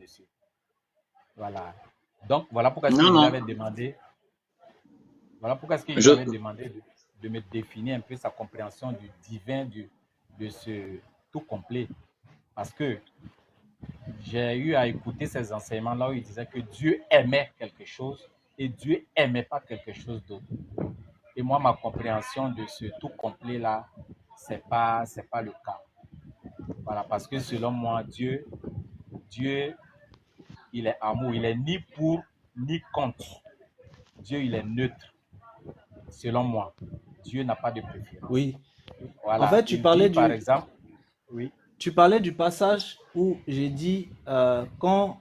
là-dessus. Voilà. Donc, voilà pourquoi est-ce que Non, je lui non. avais demandé, voilà pourquoi est-ce que je lui Je, avais demandé de me définir un peu sa compréhension du divin, de ce tout complet. Parce que j'ai eu à écouter ces enseignements-là où il disait que Dieu aimait quelque chose et Dieu aimait pas quelque chose d'autre. Et moi, ma compréhension de ce tout complet-là, c'est pas le cas. Voilà, parce que selon moi, Dieu, il est amour, il est ni pour ni contre. Dieu, il est neutre, selon moi. Dieu n'a pas de préférence. Oui. En Voilà, fait, il dit par exemple, oui, tu parlais du passage où j'ai dit quand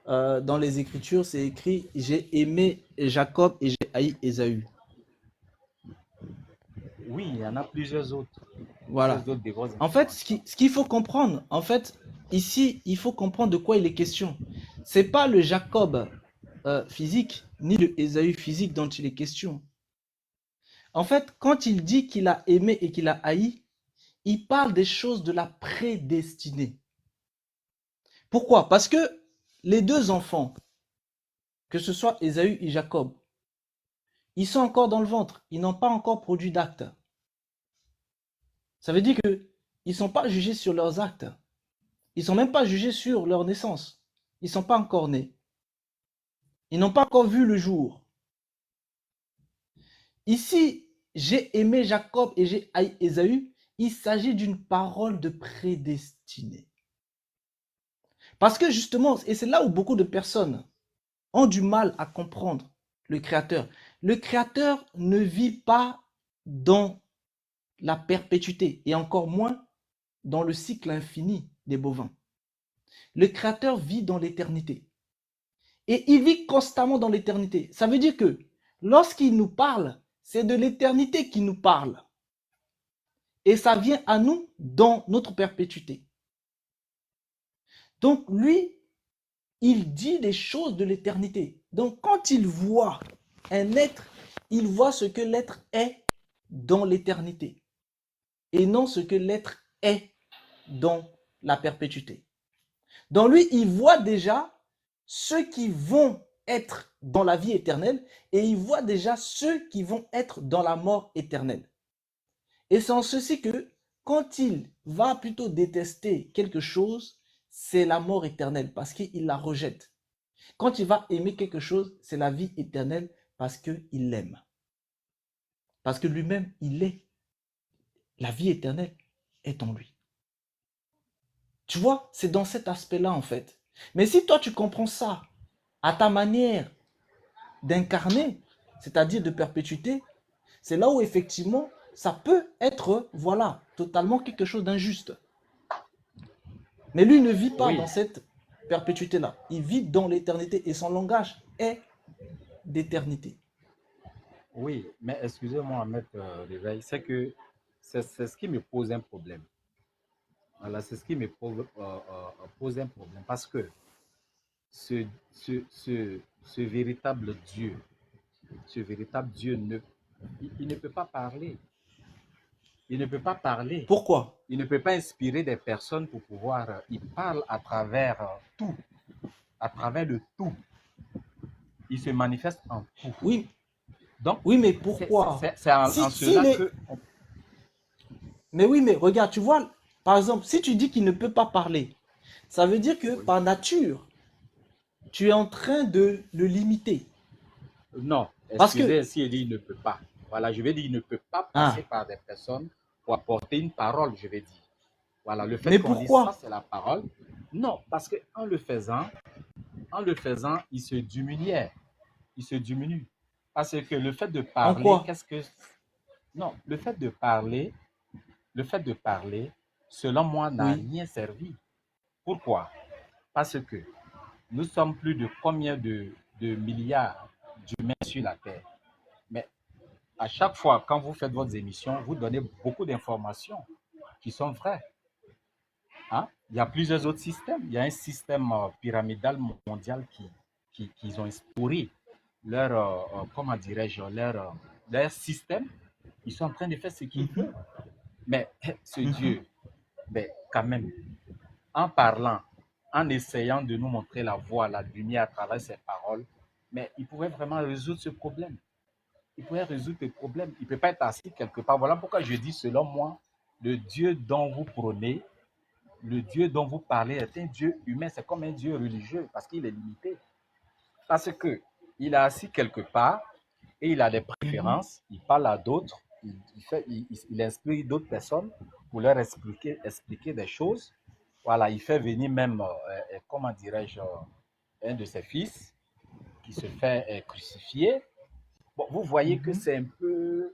dans les Écritures c'est écrit j'ai aimé Jacob et j'ai haï Ésaü. oui, il y en a Voilà. plusieurs autres de vos En fait, informations. ce qu'il faut comprendre, en fait, ici, il faut comprendre de quoi il est question. C'est pas le Jacob physique ni le Ésaü physique dont il est question. En fait, quand il dit qu'il a aimé et qu'il a haï, il parle des choses de la prédestinée. Pourquoi? Parce que les deux enfants, que ce soit Ésaü et Jacob, ils sont encore dans le ventre, ils n'ont pas encore produit d'actes. Ça veut dire qu'ils ne sont pas jugés sur leurs actes. Ils ne sont même pas jugés sur leur naissance. Ils ne sont pas encore nés. Ils n'ont pas encore vu le jour. Ici, j'ai aimé Jacob et j'ai haï Ésaü. Il s'agit d'une parole de prédestinée. Parce que justement, et c'est là où beaucoup de personnes ont du mal à comprendre le Créateur. Le Créateur ne vit pas dans la perpétuité et encore moins dans le cycle infini des bovins. Le Créateur vit dans l'éternité. Et il vit constamment dans l'éternité. Ça veut dire que lorsqu'il nous parle, c'est de l'éternité qu'il nous parle. Et ça vient à nous dans notre perpétuité. Donc lui, il dit des choses de l'éternité. Donc quand il voit un être, il voit ce que l'être est dans l'éternité. Et non ce que l'être est dans la perpétuité. Dans lui, il voit déjà ceux qui vont être dans la vie éternelle et il voit déjà ceux qui vont être dans la mort éternelle. Et c'est en ceci que quand il va plutôt détester quelque chose, c'est la mort éternelle parce qu'il la rejette. Quand il va aimer quelque chose, c'est la vie éternelle parce qu'il l'aime. Parce que lui-même, il est. La vie éternelle est en lui. Tu vois, c'est dans cet aspect-là en fait. Mais si toi tu comprends ça à ta manière d'incarner, c'est-à-dire de perpétuité, c'est là où effectivement ça peut être, voilà, totalement quelque chose d'injuste. Mais lui ne vit pas Oui, dans cette perpétuité-là. Il vit dans l'éternité et son langage est d'éternité. oui, mais excusez-moi, Maître Réveil, c'est que c'est ce qui me pose un problème. Voilà, c'est ce qui me pose un problème parce que ce, ce véritable Dieu il ne peut pas parler. Il ne peut pas parler. Pourquoi? Il ne peut pas inspirer des personnes pour pouvoir. Il parle à travers tout, à travers le tout. Il se manifeste en tout. Oui, Donc, oui, mais pourquoi? c'est en cela Est... que. Mais oui, mais regarde, tu vois, par exemple, si tu dis qu'il ne peut pas parler, ça veut dire que Oui. par nature, tu es en train de le limiter. Non, Parce que, excusez si il dit il ne peut pas. Voilà, je vais dire il ne peut pas passer ah, par des personnes pour apporter une parole, je vais dire. Voilà, le fait mais qu'on dise ça, pourquoi? c'est la parole. Non, parce qu'en le faisant, il se diminue. Il se diminue. Parce que le fait de En parler, quoi? qu'est-ce que. Non, le fait de parler, selon moi, n'a Oui. rien servi. Pourquoi? Parce que nous sommes plus de combien de milliards d'humains sur la Terre. Mais à chaque fois, quand vous faites votre émission, vous donnez beaucoup d'informations qui sont vraies. Hein? Il y a plusieurs autres systèmes. Il y a un système pyramidal mondial qui ont instauré leur, comment dirais-je, leur système. Ils sont en train de faire ce qu'ils Mhm, veulent. Mais ce mhm. Dieu, ben, quand même, en parlant, en essayant de nous montrer la voie, la lumière à travers ses paroles, mais il pouvait vraiment résoudre ce problème. Il pouvait résoudre le problème. Il ne peut pas être assis quelque part. Voilà pourquoi je dis, selon moi, le Dieu dont vous prônez, le Dieu dont vous parlez est un Dieu humain. C'est comme un Dieu religieux parce qu'il est limité. Parce que il est assis quelque part et il a des Mhm. préférences. Il parle à d'autres. Il inspire d'autres personnes pour leur expliquer des choses. Voilà, il fait venir même, comment dirais-je, un de ses fils qui se fait crucifier. Bon, vous voyez que Mhm.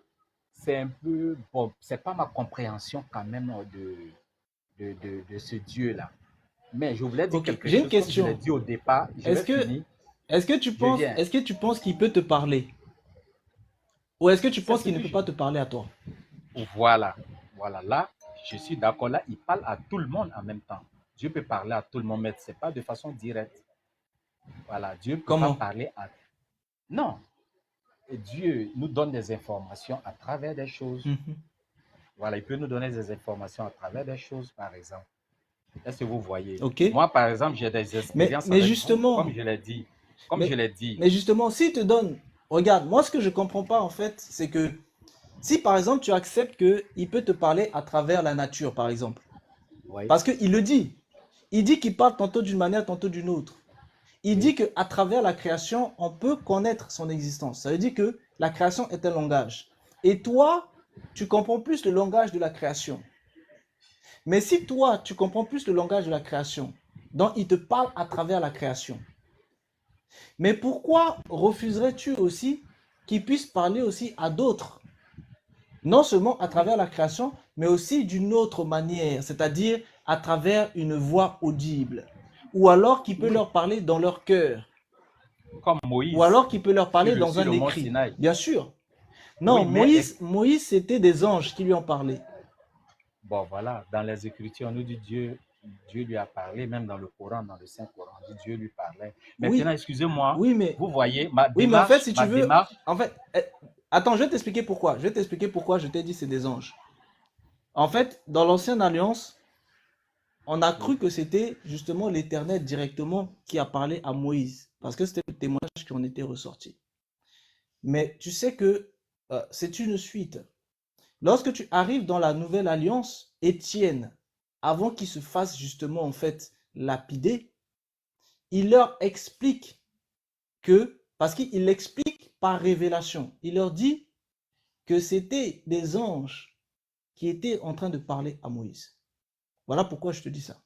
bon, c'est pas ma compréhension quand même de ce Dieu-là. Mais je voulais dire Ok, quelque j'ai une chose, comme je l'ai question. dit au départ, je Est-ce vais que, finir, je viens. est-ce que tu penses qu'il peut te parler? Ou est-ce que tu C'est penses ce qu'il ne que peut pas te parler à toi? Voilà, voilà, là, je suis d'accord, là, il parle à tout le monde en même temps. Dieu peut parler à tout le monde, mais ce n'est pas de façon directe. Voilà, Dieu ne peut pas Comment? parler à... Non, Dieu nous donne des informations à travers des choses. Mhm. Voilà, il peut nous donner des informations à travers des choses, par exemple. Est-ce que vous voyez? Ok. Moi, par exemple, j'ai des expériences Mais avec vous, comme justement, je l'ai dit. Comme je mais, l'ai dit. mais justement, s'il te donne, regarde, moi ce que je comprends pas en fait, c'est que si par exemple tu acceptes qu'il peut te parler à travers la nature, par exemple, Oui. parce qu'il le dit, il dit qu'il parle tantôt d'une manière, tantôt d'une autre. Il Oui. dit qu'à travers la création, on peut connaître son existence. Ça veut dire que la création est un langage. Et toi, tu comprends plus le langage de la création. Mais si toi, tu comprends plus le langage de la création, donc il te parle à travers la création. Mais pourquoi refuserais-tu aussi qu'il puisse parler aussi à d'autres? Non seulement à Oui. travers la création, mais aussi d'une autre manière, c'est-à-dire à travers une voix audible. Ou alors qu'il peut Oui. leur parler dans leur cœur. Comme Ou Moïse alors qu'il peut leur parler dans sur un le mont écrit. Sinaï. Bien sûr. Non, Oui, mais Moïse, c'était des anges qui lui ont parlé. bon, voilà, dans les Écritures, on nous dit Dieu lui a parlé, même dans le Coran, dans le Saint-Coran, on dit Dieu lui parlait. Maintenant, Oui, excusez-moi, oui, vous voyez, ma oui, mais en fait, démarche, si tu ma veux, démarche, en fait, attends, je vais t'expliquer pourquoi. Je vais t'expliquer pourquoi je t'ai dit c'est des anges. En fait, dans l'ancienne alliance, on a oui, cru que c'était justement l'Éternel directement qui a parlé à Moïse, parce que c'était le témoignage qui en était ressorti. Mais tu sais que c'est une suite. Lorsque tu arrives dans la nouvelle alliance, Étienne, avant qu'il se fasse justement en fait lapider, il leur explique que, parce qu'il l'explique par révélation, il leur dit que c'était des anges qui étaient en train de parler à Moïse. Voilà pourquoi je te dis ça.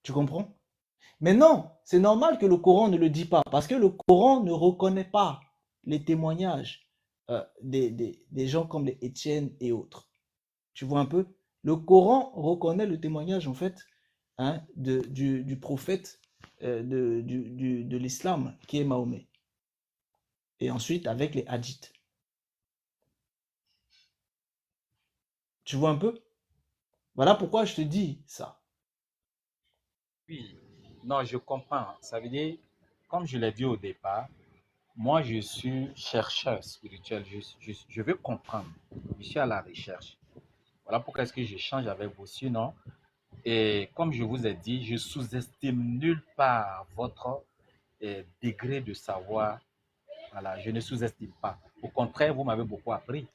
Tu comprends? Mais non, c'est normal que le Coran ne le dit pas, parce que le Coran ne reconnaît pas les témoignages des gens comme les Étienne et autres. Tu vois un peu? Le Coran reconnaît le témoignage, en fait, hein, du prophète de l'islam, qui est Mahomet. Et ensuite, avec les hadiths. Tu vois un peu? Voilà pourquoi je te dis ça. oui, non, je comprends. Ça veut dire, comme je l'ai dit au départ, moi, je suis chercheur spirituel, je veux comprendre, je suis à la recherche. Voilà pourquoi est-ce que j'échange avec vous. Sinon, et comme je vous ai dit, je sous-estime nulle part votre degré de savoir. Voilà, je ne sous-estime pas. Au contraire, vous m'avez beaucoup appris.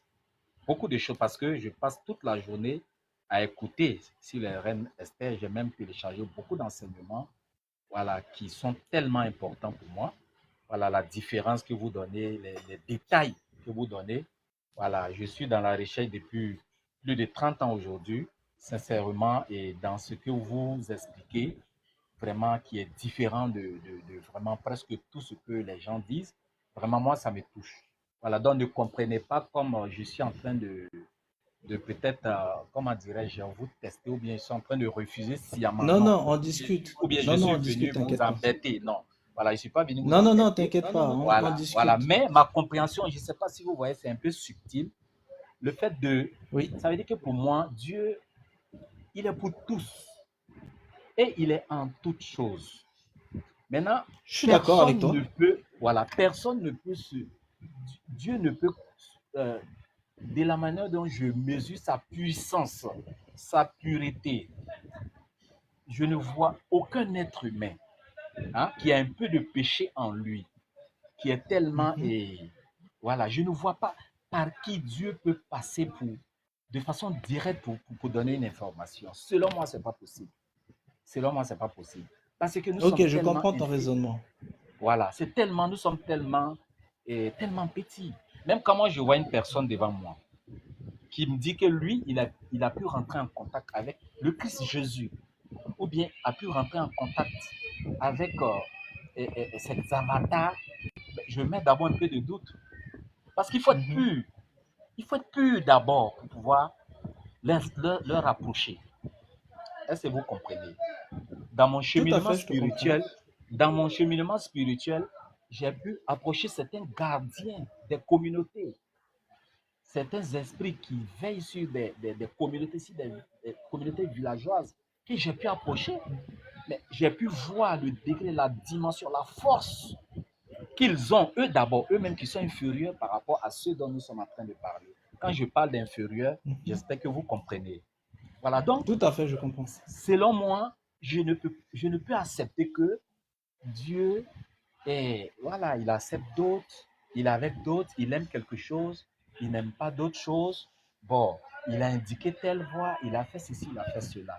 Beaucoup de choses parce que je passe toute la journée à écouter sur les reines Esther. J'ai même téléchargé beaucoup d'enseignements, voilà, qui sont tellement importants pour moi. Voilà, la différence que vous donnez, les détails que vous donnez. Voilà, je suis dans la recherche depuis plus de 30 ans aujourd'hui, sincèrement, et dans ce que vous expliquez, vraiment qui est différent de vraiment presque tout ce que les gens disent. Vraiment, moi, ça me touche. Voilà, donc ne comprenez pas comme je suis en train de peut-être, comment dirais-je, vous tester ou bien je suis en train de refuser sciemment. Non, Non. non, on discute. Ou bien je Non, non, suis on venu discute, vous t'inquiète pas. embêter. Non. Voilà, je ne suis pas venu vous Non, non, non, embêter. t'inquiète pas, on Voilà, voilà. discute. Mais ma compréhension, je ne sais pas si vous voyez, c'est un peu subtil. Le fait de, Oui, ça veut dire que pour moi, Dieu, il est pour tous et il est en toutes choses. Maintenant, je suis d'accord avec personne toi. ne peut, voilà, personne ne peut Dieu ne peut, euh, de la manière dont je mesure sa puissance, sa pureté, je ne vois aucun être humain qui a un peu de péché en lui, qui est tellement... Mhm. Et, voilà, je ne vois pas par qui Dieu peut passer de façon directe pour donner une information. Selon moi, ce n'est pas possible. Selon moi, ce n'est pas possible. Parce que nous Ok, sommes je tellement comprends ton infimes. raisonnement. Voilà, nous sommes tellement petits. Même quand moi je vois une personne devant moi qui me dit que lui, il a pu rentrer en contact avec le Christ Jésus, ou bien a pu rentrer en contact avec cet avatar, je mets d'abord un peu de doute. Parce qu'il faut être Mhm. pur. Il faut être pur d'abord pour pouvoir leur approcher. Est-ce que vous comprenez? Dans mon Tout à cheminement fait, je te comprends. spirituel, dans mon cheminement spirituel, j'ai pu approcher certains gardiens des communautés, certains esprits qui veillent sur des communautés, sur des communautés villageoises, que j'ai pu approcher. Mais j'ai pu voir le degré, la dimension, la force qu'ils ont, eux d'abord, eux-mêmes qui sont inférieurs par rapport à ceux dont nous sommes en train de parler. Quand je parle d'inférieur, Mhm. j'espère que vous comprenez. Voilà, donc, Tout à fait, je comprends. selon moi, je ne peux accepter que Dieu voilà, il accepte d'autres, il est avec d'autres, il aime quelque chose, il n'aime pas d'autres choses. Bon, il a indiqué telle voie, il a fait ceci, il a fait cela.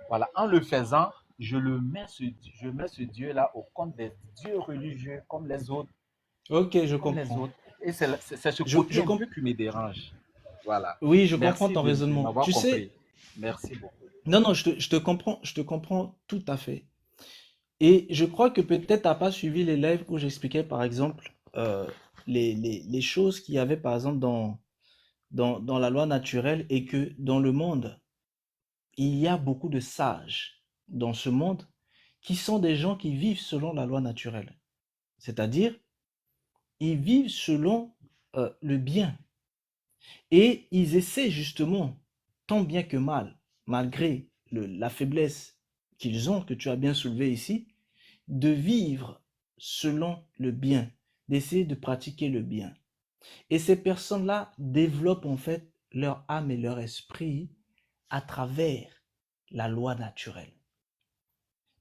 Voilà, en le faisant, je mets ce Dieu-là au compte des dieux religieux Ok, je comme les comprends. autres. Et c'est ce Je, côté je un peu comp- qui me dérange. Voilà. Oui, je comprends Merci ton de raisonnement. m'avoir Tu compris. sais, Merci beaucoup. non, non, je te comprends tout à fait. Et je crois que peut-être t'as pas suivi les lives où j'expliquais, par exemple, les choses qu'il y avait, par exemple, dans la loi naturelle et que dans le monde, il y a beaucoup de sages dans ce monde qui sont des gens qui vivent selon la loi naturelle. C'est-à-dire, ils vivent selon le bien. Et ils essaient justement, tant bien que mal, malgré la faiblesse qu'ils ont, que tu as bien soulevé ici, de vivre selon le bien, d'essayer de pratiquer le bien. Et ces personnes-là développent en fait leur âme et leur esprit à travers la loi naturelle.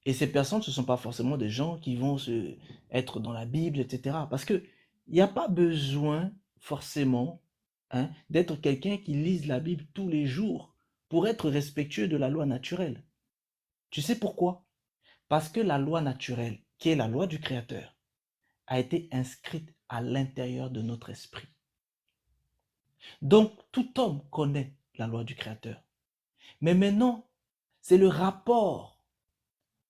Et ces personnes, ce ne sont pas forcément des gens qui vont être dans la Bible, etc. Parce qu'il n'y a pas besoin forcément d'être quelqu'un qui lise la Bible tous les jours pour être respectueux de la loi naturelle. Tu sais pourquoi? Parce que la loi naturelle, qui est la loi du Créateur, a été inscrite à l'intérieur de notre esprit. Donc, tout homme connaît la loi du Créateur. Mais maintenant, c'est le rapport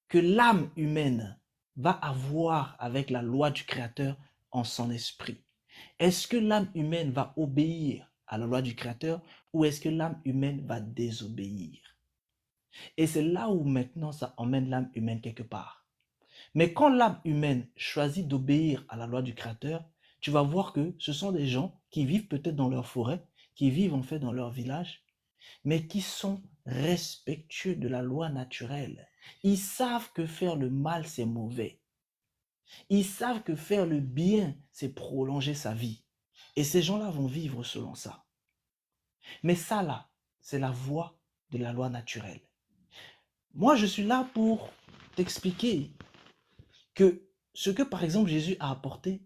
que l'âme humaine va avoir avec la loi du Créateur en son esprit. Est-ce que l'âme humaine va obéir à la loi du Créateur ou est-ce que l'âme humaine va désobéir? Et c'est là où maintenant ça emmène l'âme humaine quelque part. Mais quand l'âme humaine choisit d'obéir à la loi du Créateur, tu vas voir que ce sont des gens qui vivent peut-être dans leur forêt, qui vivent en fait dans leur village, mais qui sont respectueux de la loi naturelle. Ils savent que faire le mal, c'est mauvais. Ils savent que faire le bien, c'est prolonger sa vie. Et ces gens-là vont vivre selon ça. Mais ça, là, c'est la voie de la loi naturelle. Moi, je suis là pour t'expliquer que ce que, par exemple, Jésus a apporté,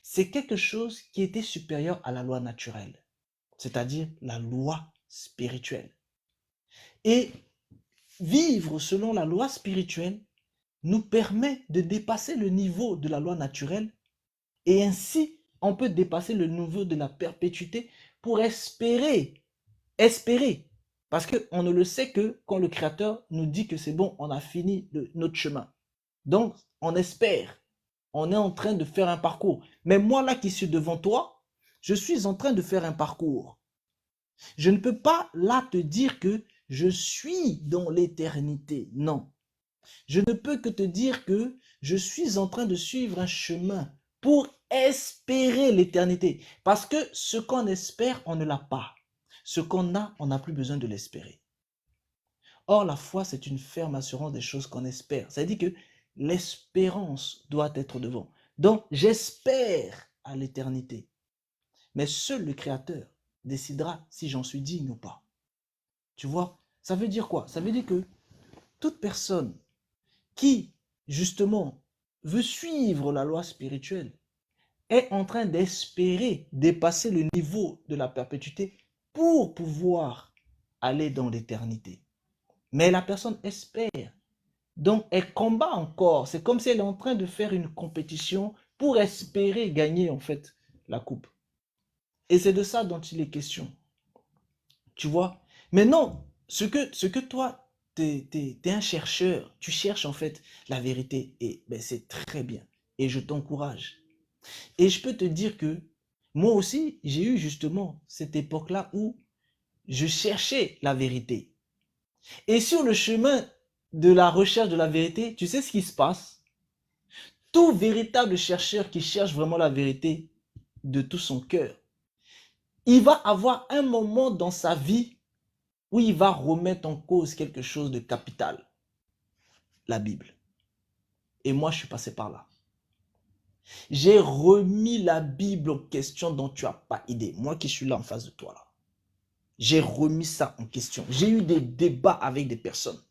c'est quelque chose qui était supérieur à la loi naturelle, c'est-à-dire la loi spirituelle. Et vivre selon la loi spirituelle nous permet de dépasser le niveau de la loi naturelle et ainsi on peut dépasser le niveau de la perpétuité pour espérer. Parce qu'on ne le sait que quand le Créateur nous dit que c'est bon, on a fini notre chemin. Donc, on espère. On est en train de faire un parcours. Mais moi, là qui suis devant toi, je suis en train de faire un parcours. Je ne peux pas là te dire que je suis dans l'éternité. Non. Je ne peux que te dire que je suis en train de suivre un chemin pour espérer l'éternité. Parce que ce qu'on espère, on ne l'a pas. Ce qu'on a, on n'a plus besoin de l'espérer. Or, la foi, c'est une ferme assurance des choses qu'on espère. Ça dit que l'espérance doit être devant. Donc, j'espère à l'éternité. Mais seul le Créateur décidera si j'en suis digne ou pas. Tu vois, ça veut dire quoi? Ça veut dire que toute personne qui, justement, veut suivre la loi spirituelle est en train d'espérer dépasser le niveau de la perpétuité pour pouvoir aller dans l'éternité. Mais la personne espère. Donc, elle combat encore. C'est comme si elle est en train de faire une compétition pour espérer gagner, en fait, la coupe. Et c'est de ça dont il est question. Tu vois? Mais non, ce que toi, tu es un chercheur. Tu cherches, en fait, la vérité. Et ben, c'est très bien. Et je t'encourage. Et je peux te dire que moi aussi, j'ai eu justement cette époque-là où je cherchais la vérité. Et sur le chemin de la recherche de la vérité, tu sais ce qui se passe? Tout véritable chercheur qui cherche vraiment la vérité de tout son cœur, il va avoir un moment dans sa vie où il va remettre en cause quelque chose de capital, la Bible. Et moi, je suis passé par là. J'ai remis la Bible en question dont tu n'as pas idée. Moi qui suis là en face de toi, là. J'ai remis ça en question. J'ai eu des débats avec des personnes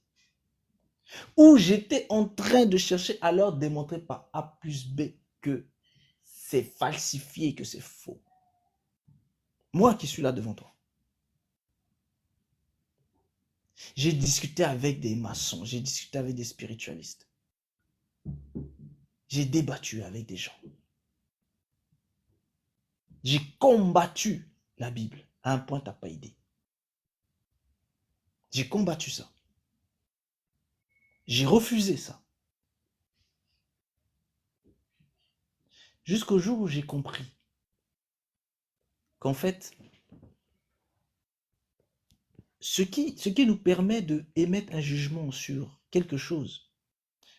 où j'étais en train de chercher à leur démontrer par A plus B que c'est falsifié, que c'est faux. Moi qui suis là devant toi. J'ai discuté avec des maçons, j'ai discuté avec des spiritualistes. J'ai débattu avec des gens. J'ai combattu la Bible à un point, tu n'as pas idée. J'ai combattu ça. J'ai refusé ça. Jusqu'au jour où j'ai compris qu'en fait, ce qui nous permet d'émettre un jugement sur quelque chose,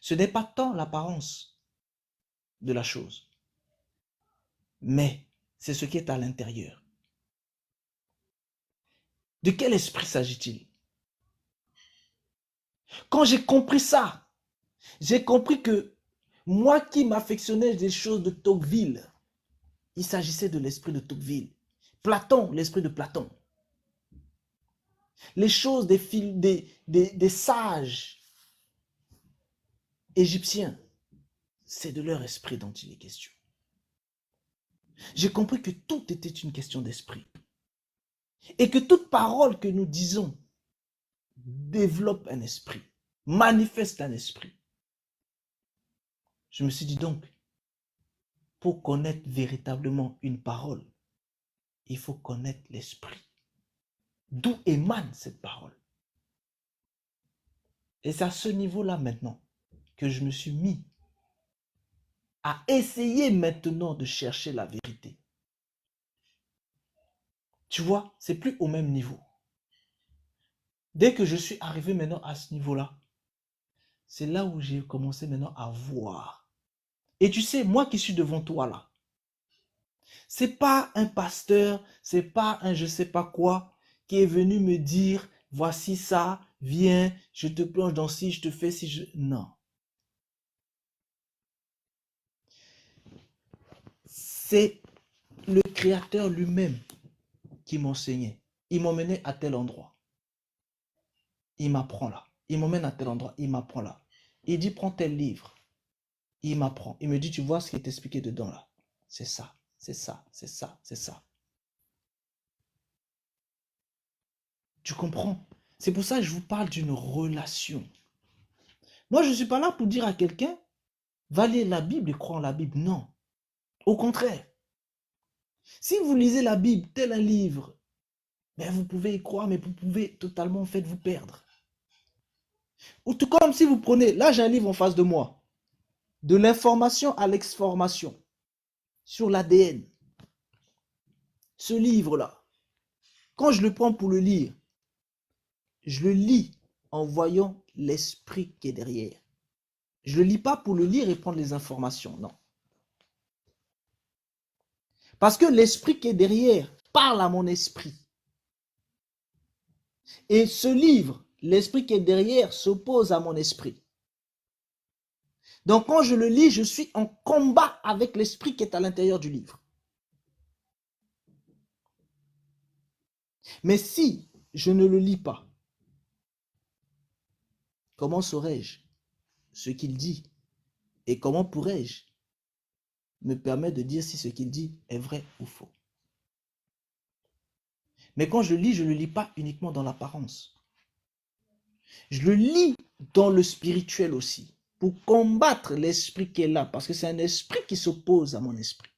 ce n'est pas tant l'apparence de la chose, mais c'est ce qui est à l'intérieur. De quel esprit s'agit-il? Quand j'ai compris ça, j'ai compris que moi qui m'affectionnais des choses de Tocqueville, il s'agissait de l'esprit de Tocqueville. Platon, l'esprit de Platon. Les choses des sages égyptiens, c'est de leur esprit dont il est question. J'ai compris que tout était une question d'esprit. Et que toute parole que nous disons développe un esprit, manifeste un esprit. Je me suis dit donc, pour connaître véritablement une parole, il faut connaître l'esprit. D'où émane cette parole? Et c'est à ce niveau-là maintenant que je me suis mis à essayer maintenant de chercher la vérité. Tu vois, c'est plus au même niveau. Dès que je suis arrivé maintenant à ce niveau-là, c'est là où j'ai commencé maintenant à voir. Et tu sais, moi qui suis devant toi là, c'est pas un pasteur, c'est pas un je sais pas quoi qui est venu me dire voici ça, viens, je te plonge dans ci, je te fais ci, je... Non. C'est le Créateur lui-même qui m'enseignait. Il m'emmenait à tel endroit. Il m'apprend là. Il m'emmène à tel endroit. Il m'apprend là. Il dit prends tel livre. Il m'apprend. Il me dit tu vois ce qui est expliqué dedans là. C'est ça, c'est ça, c'est ça, c'est ça. Tu comprends? C'est pour ça que je vous parle d'une relation. Moi, je ne suis pas là pour dire à quelqu'un va lire la Bible et croire en la Bible. Non. Au contraire. Si vous lisez la Bible tel un livre, ben vous pouvez y croire, mais vous pouvez totalement en fait vous perdre. Ou tout comme si vous prenez, là j'ai un livre en face de moi, de l'information à l'exformation, sur l'ADN. Ce livre-là, quand je le prends pour le lire, je le lis en voyant l'esprit qui est derrière. Je ne le lis pas pour le lire et prendre les informations, non. Parce que l'esprit qui est derrière parle à mon esprit. Et ce livre, l'esprit qui est derrière, s'oppose à mon esprit. Donc quand je le lis, je suis en combat avec l'esprit qui est à l'intérieur du livre. Mais si je ne le lis pas, comment saurais-je ce qu'il dit? Et comment pourrais-je me permettre de dire si ce qu'il dit est vrai ou faux? Mais quand je lis, je ne le lis pas uniquement dans l'apparence. Je le lis dans le spirituel aussi, pour combattre l'esprit qui est là, parce que c'est un esprit qui s'oppose à mon esprit.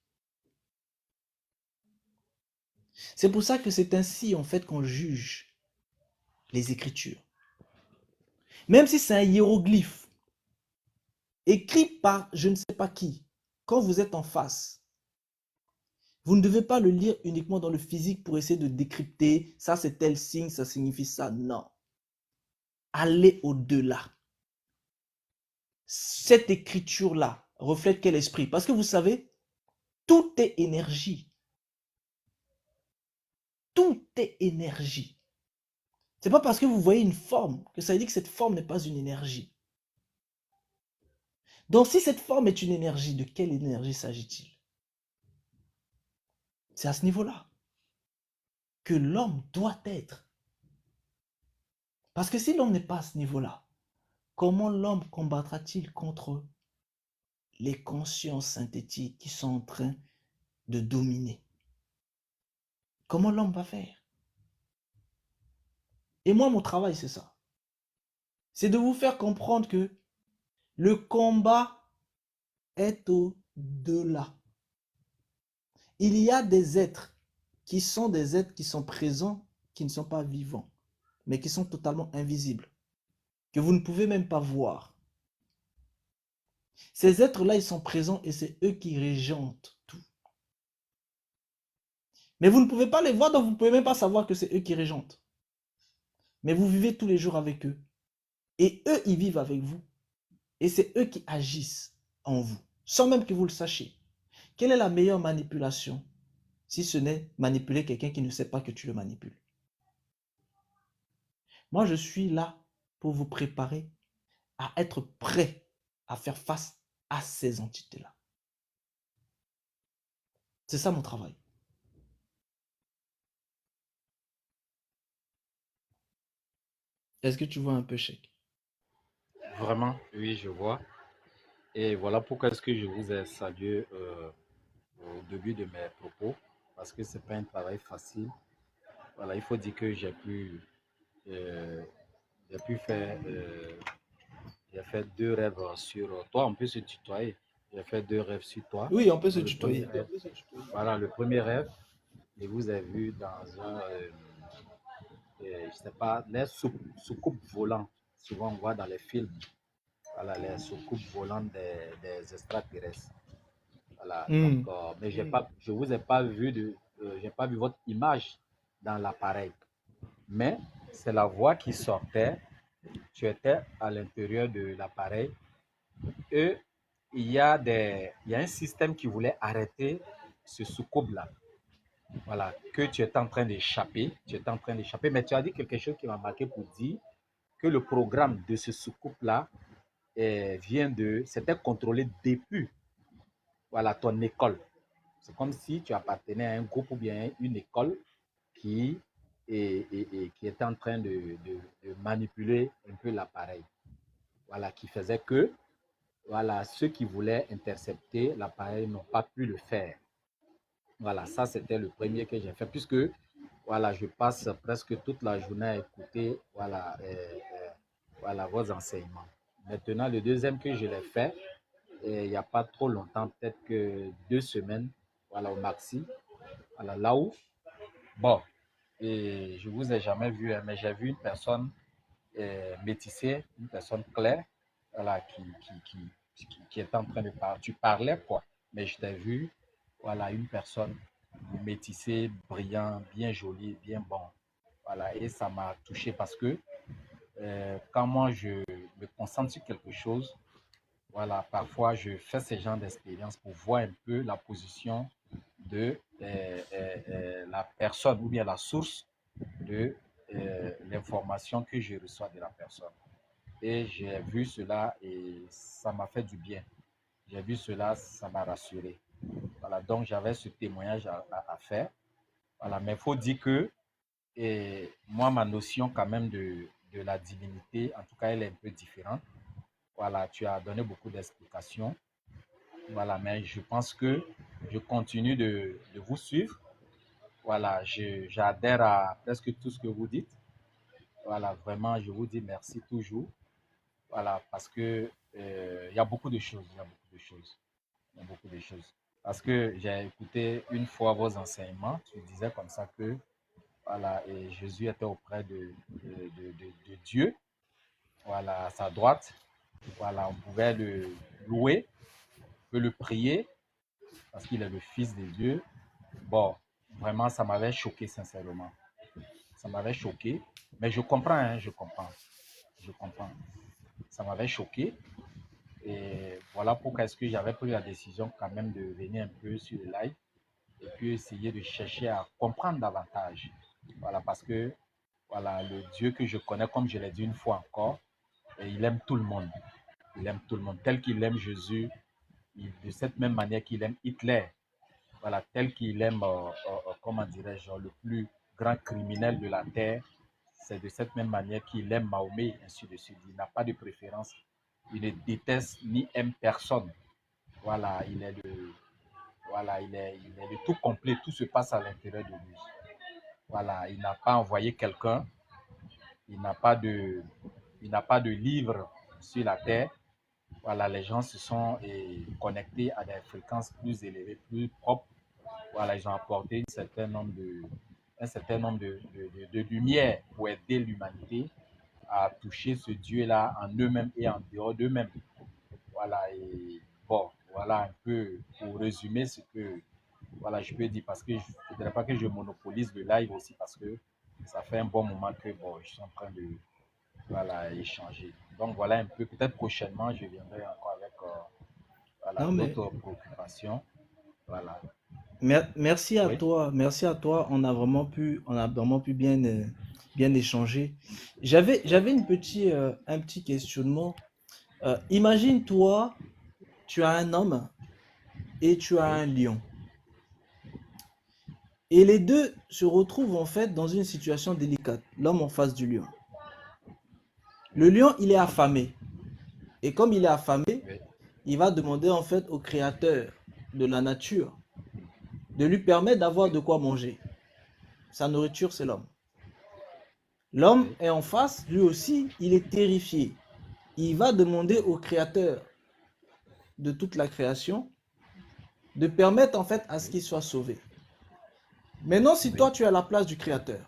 C'est pour ça que c'est ainsi, en fait, qu'on juge les Écritures. Même si c'est un hiéroglyphe, écrit par je ne sais pas qui, quand vous êtes en face, vous ne devez pas le lire uniquement dans le physique pour essayer de décrypter, ça c'est tel signe, ça signifie ça. Non. Allez au-delà. Cette écriture-là reflète quel esprit? Parce que vous savez, tout est énergie. Tout est énergie. C'est pas parce que vous voyez une forme que ça veut dire que cette forme n'est pas une énergie. Donc si cette forme est une énergie, de quelle énergie s'agit-il? C'est à ce niveau-là que l'homme doit être. Parce que si l'homme n'est pas à ce niveau-là, comment l'homme combattra-t-il contre les consciences synthétiques qui sont en train de dominer? Comment l'homme va faire? Et moi, mon travail, c'est ça. C'est de vous faire comprendre que le combat est au-delà. Il y a des êtres qui sont des êtres qui sont présents, qui ne sont pas vivants, mais qui sont totalement invisibles, que vous ne pouvez même pas voir. Ces êtres-là, ils sont présents et c'est eux qui régentent tout. Mais vous ne pouvez pas les voir, donc vous ne pouvez même pas savoir que c'est eux qui régentent. Mais vous vivez tous les jours avec eux. Et eux, ils vivent avec vous. Et c'est eux qui agissent en vous, sans même que vous le sachiez. Quelle est la meilleure manipulation, si ce n'est manipuler quelqu'un qui ne sait pas que tu le manipules? Moi, je suis là pour vous préparer à être prêt à faire face à ces entités-là. C'est ça mon travail. Est-ce que tu vois un peu, Cheikh? Vraiment, oui, je vois. Et voilà pourquoi est-ce que je vous ai salué au début de mes propos, parce que c'est pas un travail facile. Voilà, il faut dire que euh, j'ai pu faire, j'ai fait 2 rêves sur toi. On peut se tutoyer. J'ai fait 2 rêves sur toi. Oui, on peut se Dans le premier tutoyer. rêve, voilà, le premier rêve, je vous ai vu dans je sais pas, les soucoupes volantes. Souvent, on voit dans les films, voilà, les soucoupes volantes des extraterrestres. Voilà, donc, Hmm. mais je vous ai pas vu j'ai pas vu votre image dans l'appareil. Mais c'est la voix qui sortait. Tu étais à l'intérieur de l'appareil et il y a un système qui voulait arrêter ce soucoupe-là. Voilà, que tu étais en train d'échapper. Tu étais en train d'échapper, mais tu as dit quelque chose qui m'a marqué pour dire que le programme de ce soucoupe-là c'était contrôlé depuis voilà, ton école. C'est comme si tu appartenais à un groupe ou bien une école qui, qui était en train de manipuler un peu l'appareil. Voilà, qui faisait que voilà, ceux qui voulaient intercepter l'appareil n'ont pas pu le faire. Voilà, ça c'était le premier que j'ai fait, puisque voilà, je passe presque toute la journée à écouter voilà, voilà, vos enseignements. Maintenant, le deuxième que je l'ai fait, il n'y a pas trop longtemps, peut-être que 2 semaines, voilà, au maxi, voilà, là où, bon, et je ne vous ai jamais vu, hein, mais j'ai vu une personne métissée, une personne claire, voilà, qui est en train de parler. Tu parlais, quoi, mais je t'ai vu, voilà, une personne métissée, brillant, bien jolie, bien bon. Voilà, et ça m'a touché parce que quand moi je me concentre sur quelque chose, voilà, parfois je fais ce genre d'expérience pour voir un peu la position de la personne ou bien la source de l'information que je reçois de la personne. Et j'ai vu cela et ça m'a fait du bien. J'ai vu cela, ça m'a rassuré. Voilà, donc j'avais ce témoignage à faire. Voilà, mais il faut dire que moi, ma notion quand même de la divinité. En tout cas, elle est un peu différente. Voilà, tu as donné beaucoup d'explications. Voilà, mais je pense que je continue de vous suivre. Voilà, j'adhère à presque tout ce que vous dites. Voilà, vraiment, je vous dis merci toujours. Voilà, parce que il y a beaucoup de choses, il y a beaucoup de choses, il y a beaucoup de choses. Parce que j'ai écouté une fois vos enseignements, tu disais comme ça que voilà, et Jésus était auprès de Dieu, voilà, à sa droite. Voilà, on pouvait le louer, on peut le prier parce qu'il est le Fils de Dieu. Bon, vraiment, ça m'avait choqué, sincèrement. Ça m'avait choqué, mais je comprends, hein, je comprends. Ça m'avait choqué. Et voilà pourquoi est-ce que j'avais pris la décision quand même de venir un peu sur le live et puis essayer de chercher à comprendre davantage. Voilà, parce que voilà, le Dieu que je connais, comme je l'ai dit une fois encore, et il aime tout le monde. Il aime tout le monde. Tel qu'il aime Jésus, de cette même manière qu'il aime Hitler. Voilà, tel qu'il aime, comment dirais-je, le plus grand criminel de la terre. C'est de cette même manière qu'il aime Mahomet, ainsi de suite. Il n'a pas de préférence. Il ne déteste ni aime personne. Voilà, il est le tout complet. Tout se passe à l'intérieur de lui. Voilà, il n'a pas envoyé quelqu'un. Il n'a pas de, il n'a pas de livre sur la terre. Voilà, les gens se sont connectés à des fréquences plus élevées, plus propres. Voilà, ils ont apporté un certain nombre de lumière pour aider l'humanité à toucher ce Dieu-là en eux-mêmes et en dehors d'eux-mêmes. Voilà, et bon, voilà un peu pour résumer ce que voilà, je peux dire parce que je ne voudrais pas que je monopolise le live aussi parce que ça fait un bon moment que bon, je suis en train de voilà, échanger. Donc voilà un peu, peut-être prochainement, je viendrai encore avec voilà, Non, mais d'autres préoccupations. Voilà. merci à Oui. toi, merci à toi. On a vraiment pu bien, bien échanger. J'avais un petit questionnement. Imagine toi, tu as un homme et tu as Oui. un lion. Et les deux se retrouvent en fait dans une situation délicate. L'homme en face du lion. Le lion, il est affamé. Et comme il est affamé, Oui. il va demander en fait au créateur de la nature de lui permettre d'avoir Oui. de quoi manger. Sa nourriture, c'est l'homme. L'homme Oui. est en face, lui aussi, il est terrifié. Il va demander au créateur de toute la création de permettre en fait à ce Oui. qu'il soit sauvé. Maintenant, si Oui. toi tu es à la place du créateur,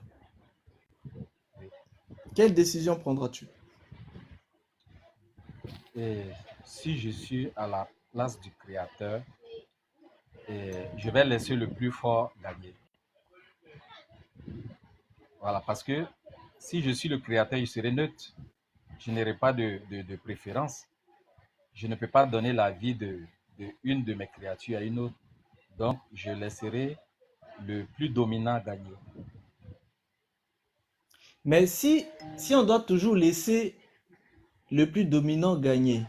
Oui. quelle décision prendras-tu? Et si je suis à la place du créateur, je vais laisser le plus fort gagner. Voilà, parce que si je suis le créateur, je serai neutre. Je n'aurai pas de préférence. Je ne peux pas donner la vie de une de mes créatures à une autre. Donc, je laisserai le plus dominant gagner. Mais si on doit toujours laisser le plus dominant gagner,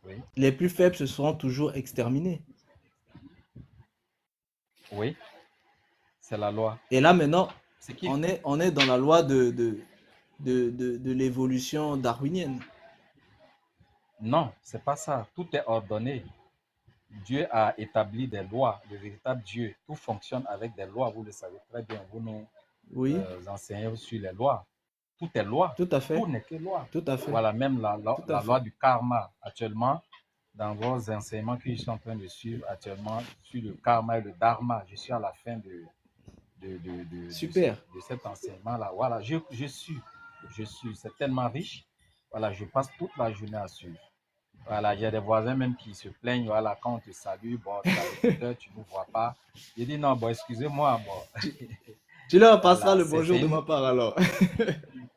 Oui, les plus faibles se seront toujours exterminés. oui, c'est la loi. Et là maintenant, Ce qu'il on est dans la loi de l'évolution darwinienne. Non, c'est pas ça. Tout est ordonné. Dieu a établi des lois, le véritable Dieu. Tout fonctionne avec des lois, vous le savez très bien. Vous nous Oui, enseignez sur les lois. Tout est loi. tout à Tout fait, n'est que loi. tout à fait, Voilà, même tout à la loi fait. du karma. Actuellement, dans vos enseignements que je suis en train de suivre actuellement sur le karma et le dharma, je suis à la fin Super. de cet enseignement-là. Voilà, je suis, c'est tellement riche. Voilà, je passe toute la journée à suivre. Voilà, j'ai des voisins même qui se plaignent, voilà, quand on te salue, bon, tu as l'écouteur, tu ne nous vois pas. J'ai dit non, bon, excusez-moi, bon, Tu, tu leur passeras voilà, le bonjour de une... ma part alors.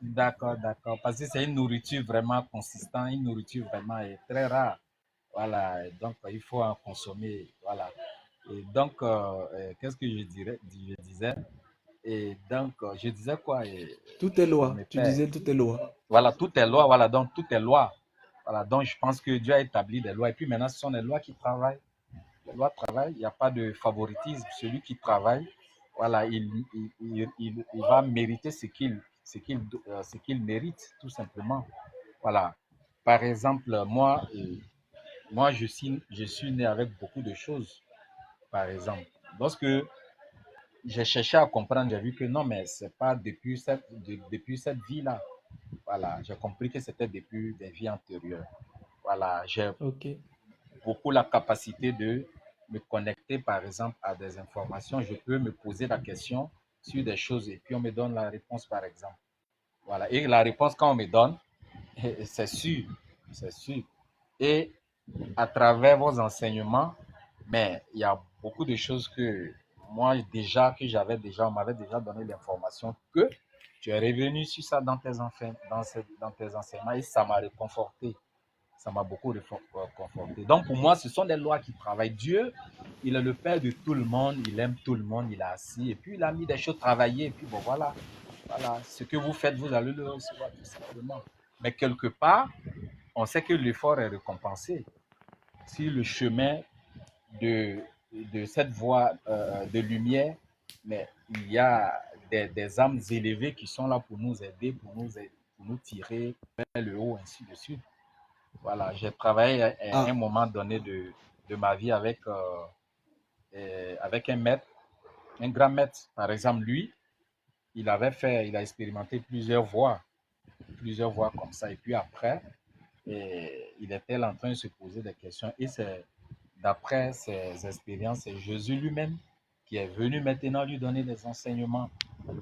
D'accord, d'accord, parce que c'est une nourriture vraiment consistante, une nourriture vraiment très rare. Voilà, donc il faut en consommer, voilà. Et donc, qu'est-ce que je disais, et donc, je disais quoi, Tout est je loi. me Tu perds. disais tout est loi. Voilà, tout est loi, voilà, donc tout est loi. Voilà, donc je pense que Dieu a établi des lois, et puis maintenant, ce sont les lois qui travaillent. Les lois travaillent, il n'y a pas de favoritisme. Celui qui travaille, voilà, il va mériter ce qu'il ce qu'il mérite, tout simplement. Voilà. Par exemple, moi je suis né avec beaucoup de choses. Par exemple, lorsque j'ai cherché à comprendre, j'ai vu que non, mais c'est pas depuis cette vie-là. Voilà, j'ai compris que c'était depuis des vies antérieures. Voilà, j'ai Ok. beaucoup la capacité de me connecter, par exemple, à des informations. Je peux me poser la question sur des choses et puis on me donne la réponse, par exemple. Voilà, et la réponse, quand on me donne, c'est sûr, c'est sûr. Et à travers vos enseignements, mais il y a beaucoup de choses que moi déjà, on m'avait déjà donné l'information que tu es revenu sur ça dans dans tes enseignements et ça m'a réconforté. Ça m'a beaucoup conforté. Donc pour moi, ce sont des lois qui travaillent. Dieu, il est le Père de tout le monde, il aime tout le monde, il est assis et puis il a mis des choses travailler et puis bon voilà. Voilà, ce que vous faites, vous allez le recevoir tout simplement. Mais quelque part, on sait que l'effort est récompensé. Si le chemin de, de cette voie de lumière, mais il y a des âmes élevées qui sont là pour nous aider, pour nous tirer vers le haut, ainsi de suite. Voilà, j'ai travaillé à un Ah, moment donné de ma vie avec un maître, un grand maître. Par exemple, lui, il a expérimenté plusieurs voies comme ça. Et puis après, il était là en train de se poser des questions. Et c'est d'après ses expériences, c'est Jésus lui-même qui est venu maintenant lui donner des enseignements.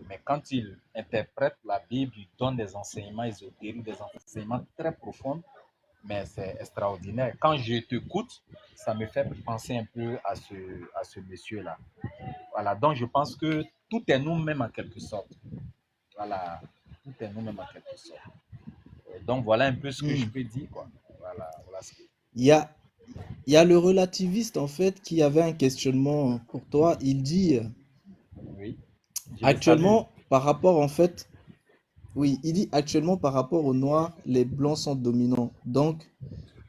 Mais quand il interprète la Bible, il donne des enseignements ésotériques, des enseignements très profonds, mais c'est extraordinaire. Quand je t'écoute, ça me fait penser un peu à ce monsieur-là. Voilà, donc je pense que tout est nous-mêmes en quelque sorte. Voilà, tout est nous-mêmes en quelque sorte. Donc voilà un peu ce que je hmm. peux dire, quoi. Voilà, voilà ce que... Il y a, il y a le relativiste, en fait, qui avait un questionnement pour toi. Il dit, Oui, je le salue. actuellement, par rapport, en fait, oui, il dit actuellement, par rapport aux Noirs, les Blancs sont dominants. Donc,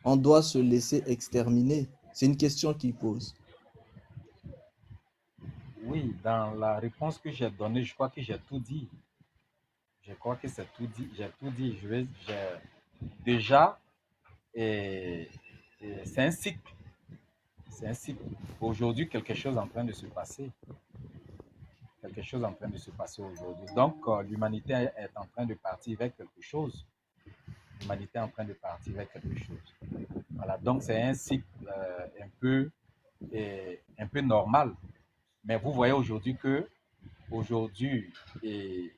on doit se laisser exterminer. C'est une question qu'il pose. Oui, dans la réponse que j'ai donnée, je crois que j'ai tout dit. Je crois que c'est tout dit. J'ai tout dit. Déjà, et, c'est un cycle. C'est un cycle. Aujourd'hui, quelque chose est en train de se passer. Quelque chose est en train de se passer aujourd'hui. Donc, l'humanité est en train de partir vers quelque chose. L'humanité est en train de partir vers quelque chose. Voilà. Donc, c'est un cycle un peu normal. Mais vous voyez aujourd'hui que aujourd'hui, et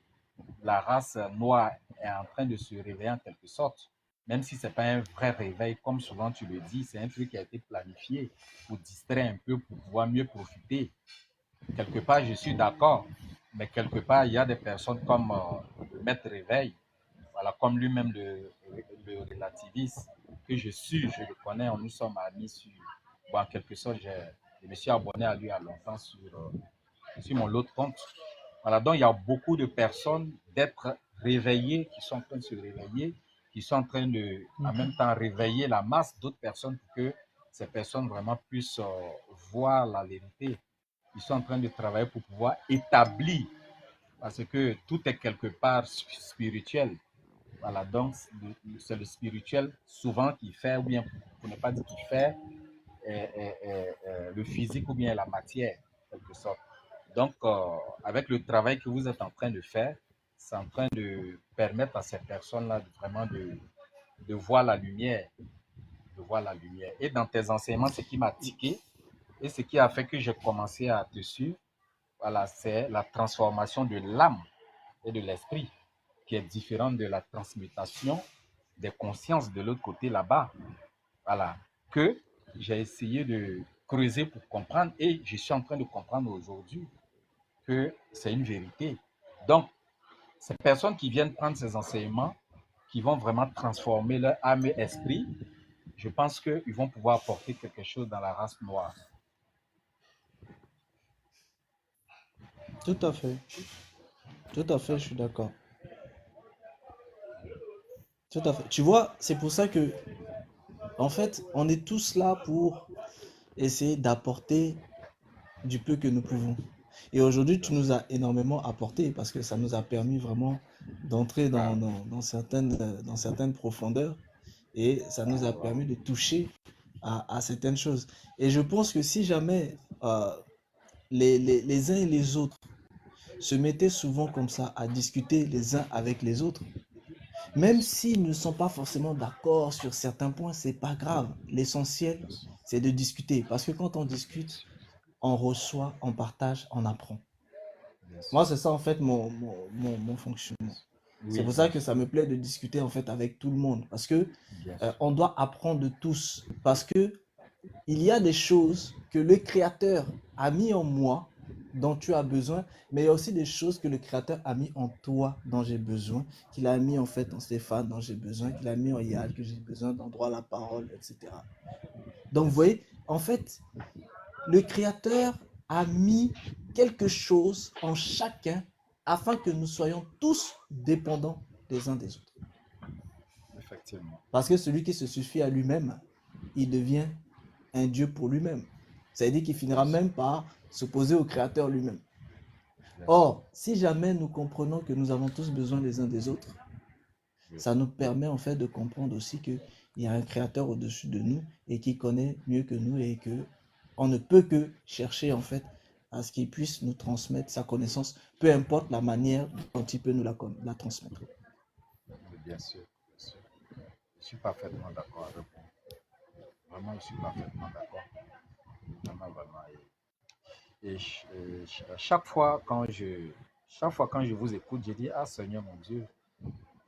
la race noire est en train de se réveiller en quelque sorte. Même si ce n'est pas un vrai réveil, comme souvent tu le dis, c'est un truc qui a été planifié pour distraire un peu, pour pouvoir mieux profiter. Quelque part, je suis d'accord, mais quelque part, il y a des personnes comme le maître réveil, voilà, comme lui-même le relativiste, que je le connais, nous sommes amis sur, bon, en quelque sorte, je me suis abonné à lui à longtemps sur mon lot de compte. Voilà, donc il y a beaucoup de personnes d'être réveillées, qui sont en train de se réveiller, qui sont en train de, en même Mhm. temps, réveiller la masse d'autres personnes pour que ces personnes vraiment puissent voir la vérité. Ils sont en train de travailler pour pouvoir établir, parce que tout est quelque part spirituel. Voilà, donc c'est le spirituel souvent qui fait, ou bien pour ne pas dire qui fait, le physique ou bien la matière, en quelque sorte. Donc, avec le travail que vous êtes en train de faire, c'est en train de permettre à ces personnes-là vraiment de voir la lumière, de voir la lumière. Et dans tes enseignements, ce qui m'a tiqué et ce qui a fait que j'ai commencé à te suivre, voilà, c'est la transformation de l'âme et de l'esprit, qui est différente de la transmutation des consciences de l'autre côté là-bas. Voilà, que j'ai essayé de creuser pour comprendre et je suis en train de comprendre aujourd'hui que c'est une vérité. Donc, ces personnes qui viennent prendre ces enseignements, qui vont vraiment transformer leur âme et esprit, je pense qu'ils vont pouvoir apporter quelque chose dans la race noire. Tout à fait. Tout à fait, je suis d'accord. Tout à fait. Tu vois, c'est pour ça que, en fait, on est tous là pour essayer d'apporter du peu que nous pouvons. Et aujourd'hui, tu nous as énormément apporté parce que ça nous a permis vraiment d'entrer dans certaines profondeurs et ça nous a permis de toucher à certaines choses. Et je pense que si jamais les uns et les autres se mettaient souvent comme ça à discuter les uns avec les autres, même s'ils ne sont pas forcément d'accord sur certains points, c'est pas grave. L'essentiel, c'est de discuter. Parce que quand on discute, on reçoit, on partage, on apprend. Moi, c'est ça en fait mon fonctionnement. C'est pour ça que ça me plaît de discuter en fait avec tout le monde. Parce que on doit apprendre de tous. Parce que il y a des choses que le Créateur a mis en moi dont tu as besoin, mais il y a aussi des choses que le Créateur a mis en toi dont j'ai besoin, qu'il a mis en fait en Stéphane dont j'ai besoin, qu'il a mis en Yad que j'ai besoin, dans droit à la parole, etc. Donc vous voyez, en fait, le Créateur a mis quelque chose en chacun afin que nous soyons tous dépendants des uns des autres. Effectivement. Parce que celui qui se suffit à lui-même, il devient un Dieu pour lui-même. Ça veut dire qu'il finira même par s'opposer au Créateur lui-même. Or, si jamais nous comprenons que nous avons tous besoin les uns des autres, ça nous permet en fait de comprendre aussi qu'il y a un Créateur au-dessus de nous et qui connaît mieux que nous et que on ne peut que chercher en fait à ce qu'il puisse nous transmettre sa connaissance, peu importe la manière dont il peut nous la transmettre. Bien sûr, bien sûr. Je suis parfaitement d'accord avec vous. Vraiment, je suis parfaitement d'accord. Vraiment, vraiment. Chaque fois quand je vous écoute, je dis, ah Seigneur mon Dieu,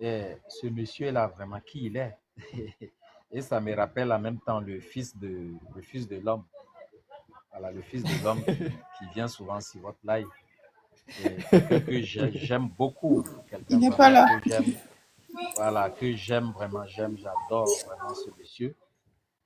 ce monsieur-là, vraiment, qui il est? Et ça me rappelle en même temps le fils de l'homme. Voilà, le fils de l'homme qui vient souvent sur votre live. Et quelqu'un que j'aime beaucoup, Il quelqu'un n'est pas vraiment là. que j'aime, voilà, que j'aime vraiment, j'adore vraiment ce monsieur.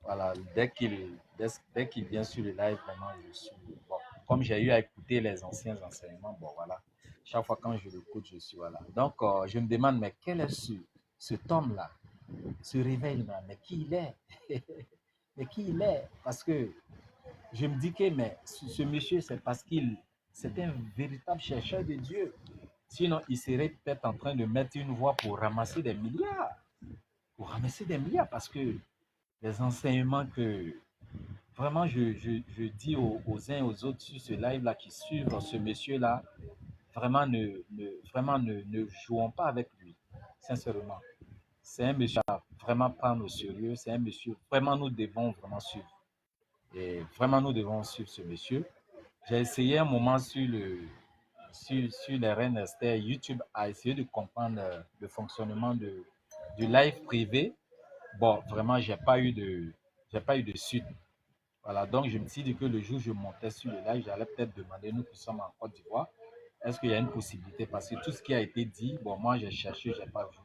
Voilà, dès qu'il vient sur le live, vraiment, je suis, bon, comme j'ai eu à écouter les anciens enseignements, bon, voilà, chaque fois quand je l'écoute, je suis, voilà. Donc, je me demande, mais quel est cet homme-là, ce réveil-là, mais qui il est? Mais qui il est? Parce que je me dis que mais ce monsieur, c'est parce qu'il c'est un véritable chercheur de Dieu. Sinon, il serait peut-être en train de mettre une voix pour ramasser des milliards. Pour ramasser des milliards, parce que les enseignements que vraiment je dis aux uns et aux autres sur ce live-là qui suivent ce monsieur-là, vraiment ne jouons pas avec lui, sincèrement. C'est un monsieur à vraiment prendre au sérieux, c'est un monsieur, vraiment nous devons vraiment suivre. Et vraiment nous devons suivre ce monsieur. J'ai essayé un moment sur les Reines Esther, YouTube, à essayer de comprendre le fonctionnement du live privé. Bon, vraiment, j'ai pas eu de suite. Voilà, donc je me suis dit que le jour où je montais sur le live, j'allais peut-être demander, nous qui sommes en Côte d'Ivoire, est-ce qu'il y a une possibilité? Parce que tout ce qui a été dit, bon, moi j'ai cherché, je n'ai pas vu.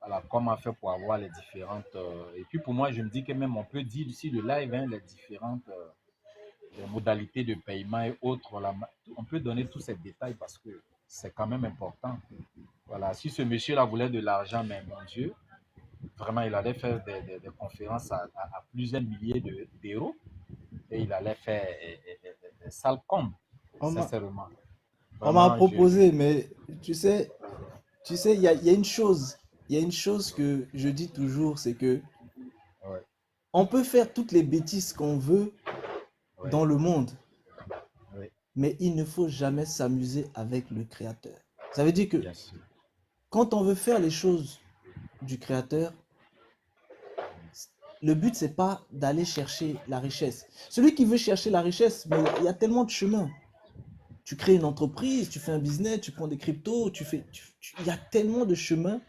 Voilà, comment faire pour avoir les différentes. Et puis pour moi, je me dis que même on peut dire sur le live hein, les différentes les modalités de paiement et autres. Là, on peut donner tous ces détails parce que c'est quand même important. Voilà, si ce monsieur-là voulait de l'argent, mais mon Dieu, vraiment, il allait faire des conférences à plusieurs milliers d'euros et il allait faire des salles comme, On m'a sincèrement. on m'a Vraiment, proposé, mais il y a une chose que je dis toujours, c'est que ouais, on peut faire toutes les bêtises qu'on veut ouais, dans le monde, ouais, mais il ne faut jamais s'amuser avec le Créateur. Ça veut dire que bien sûr. quand on veut faire les choses du Créateur, le but, c'est pas d'aller chercher la richesse. Celui qui veut chercher la richesse, mais il y a tellement de chemins. Tu crées une entreprise, tu fais un business, tu prends des cryptos, il y a tellement de chemins.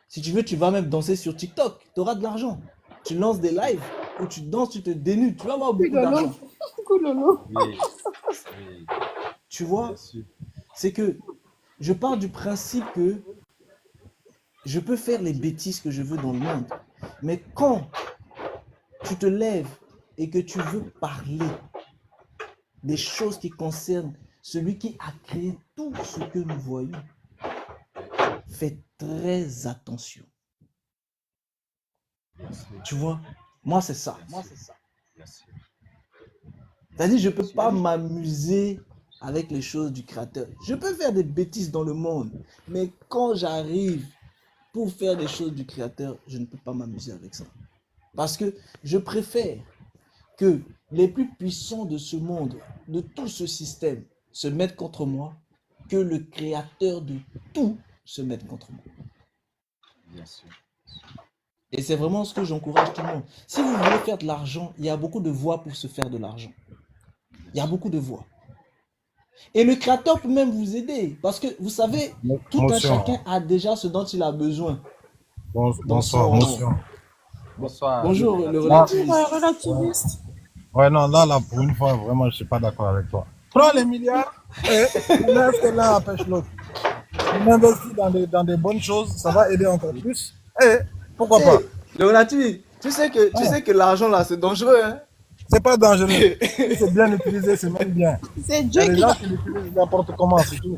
Si tu veux, tu vas même danser sur TikTok, tu auras de l'argent. Tu lances des lives où tu danses, tu te dénudes, tu vas avoir beaucoup Coulolo. d'argent. Coulolo. Oui, oui, Tu bien vois, sûr. c'est que je pars du principe que je peux faire les bêtises que je veux dans le monde. Mais quand tu te lèves et que tu veux parler des choses qui concernent celui qui a créé tout ce que nous voyons, fais très attention. Bien sûr, Tu vois, moi c'est ça. bien sûr, bien sûr. C'est-à-dire, je ne Je peux suis pas d'accord. m'amuser avec les choses du Créateur. Je peux faire des bêtises dans le monde, mais quand j'arrive pour faire des choses du Créateur, je ne peux pas m'amuser avec ça. Parce que je préfère que les plus puissants de ce monde, de tout ce système, se mettent contre moi, que le Créateur de tout se mette contre moi. Bien sûr. Et c'est vraiment ce que j'encourage tout le monde. Si vous voulez faire de l'argent, il y a beaucoup de voies pour se faire de l'argent. Il y a beaucoup de voies. Et le Créateur peut même vous aider. Parce que vous savez, tout un chacun a déjà ce dont il a besoin. Bonsoir, monsieur. Bonsoir. Bonjour, le relativiste. Relativiste. Ouais, non, là, pour une fois, vraiment, je ne suis pas d'accord avec toi. Prends les milliards et laisse que l'un empêche l'autre. On investit dans des bonnes choses, ça va aider encore plus. Et pourquoi pas? Le relativiste, tu sais que l'argent là, c'est dangereux, hein? C'est pas dangereux. Si c'est bien utilisé, c'est même bien. C'est Il y a Dieu des qui gens qui l'utilisent n'importe comment, c'est tout.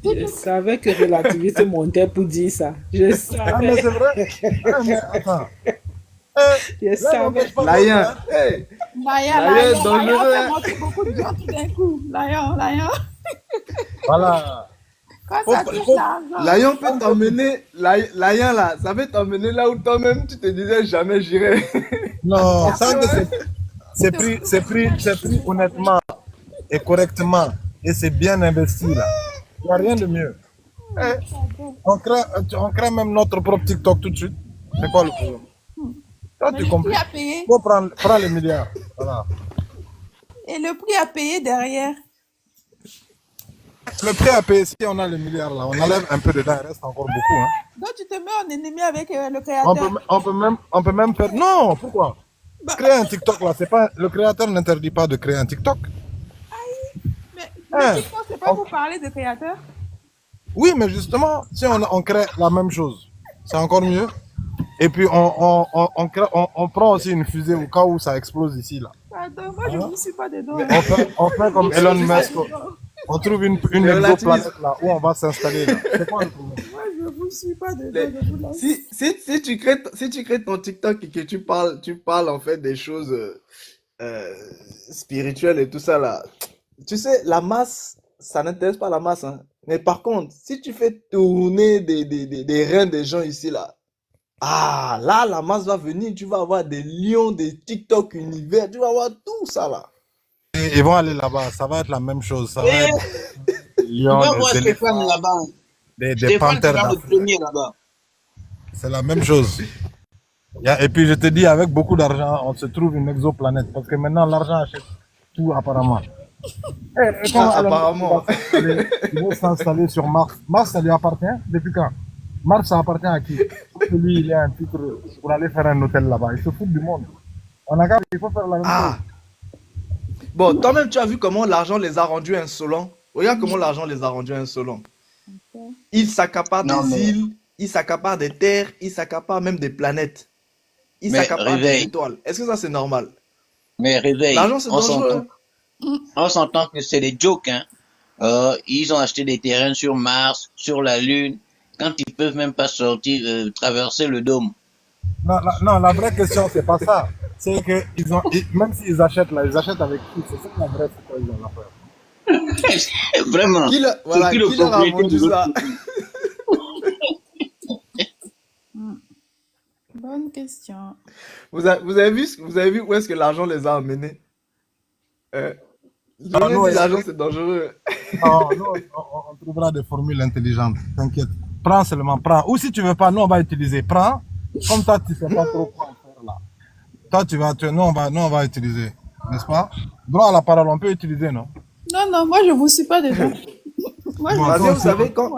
Je savais que relativiste montait pour dire ça. Je Ah, mais savais. c'est vrai. Ah, mais attends. Je Là, savais. n'empêche pas Laïen, l'autre, hein. hey, Laïen dangereux, fait hein. monter beaucoup de gens tout d'un coup. Laïen. Voilà. Quand ça touche l'argent. Laïen peut t'emmener, Laïen là, ça peut t'emmener là où toi-même tu te disais jamais j'irai. Non, ça, c'est pris honnêtement et correctement. Et c'est bien investi là. Il n'y a rien de mieux. On crée même notre propre TikTok tout de suite. C'est quoi le problème? Toi, Mais tu le comprends. prix à payer. Faut prendre les milliards. Voilà. Et le prix à payer derrière. Le prix à payer, si on a les milliards là, on enlève un peu dedans, il reste encore beaucoup. Hein. Donc tu te mets en ennemi avec le créateur. On peut même faire. Non, pourquoi? Bah, Créer un TikTok là, c'est pas. Le créateur n'interdit pas de créer un TikTok. mais Hein. le TikTok, c'est pas pour parler de créateur. Oui, mais justement, si on crée la même chose, c'est encore mieux. Et puis on prend aussi une fusée au cas où ça explose ici là. Pardon, moi je ne suis pas dedans. On fait comme Elon Musk. On trouve une exoplanète là où on va s'installer. Là. C'est quoi le problème? Moi je ne vous suis pas dedans. Je vous laisse. Si tu crées ton TikTok et que tu parles en fait des choses spirituelles et tout ça là, tu sais, la masse, ça n'intéresse pas la masse, hein. Mais par contre, si tu fais tourner des reins des gens ici là, ah là, la masse va venir, tu vas avoir des lions, des TikTok univers, tu vas avoir tout ça là. Ils vont aller là-bas, ça va être la même chose. Ça va être Tu vas voir Stéphane là-bas. des Stéphane panthères sera le d'Afrique. premier là-bas. C'est la même chose. Et puis je te dis, avec beaucoup d'argent, on se trouve une exoplanète. Parce que maintenant, l'argent achète tout apparemment. Et quand Apparemment. Ils vont s'installer sur Mars. Mars, ça lui appartient depuis quand? Mars, ça appartient à qui? Parce que lui, il a un titre pour aller faire un hôtel là-bas. Il se fout du monde. On a il faut faire la même Ah. Bon, toi-même, tu as vu comment l'argent les a rendus insolents. Regarde comment l'argent les a rendus insolents. Ils s'accaparent Non, des mais- îles, ils s'accaparent des terres, ils s'accaparent même des planètes. Ils Mais s'accaparent des réveille. étoiles. Est-ce que ça, c'est normal? Mais réveille, L'argent, c'est on dangereux. s'entend. On s'entend que c'est des jokes, hein. Ils ont acheté des terrains sur Mars, sur la Lune, quand ils peuvent même pas sortir, traverser le dôme. Non, la vraie question, c'est pas ça. C'est que même s'ils achètent là, ils achètent avec qui? C'est ça la vraie question de l'affaire. Vraiment. Qui, voilà, C'est qui le qui leur a propriétaire vendu de ça? Bonne question. Vous avez vu où est-ce que l'argent les a emmenés? Je Ah, vous non, ai dit, l'argent, c'est dangereux. Non, on trouvera des formules intelligentes, t'inquiète. Prends seulement, prends. Ou si tu veux pas, nous on va utiliser. Prends, comme toi tu sais pas trop quoi faire là. Toi nous on va utiliser, n'est-ce pas? Droit à la parole, on peut utiliser, non? Non, moi je vous suis pas dedans. Moi je Bon, Parce que toi vous aussi. savez, quand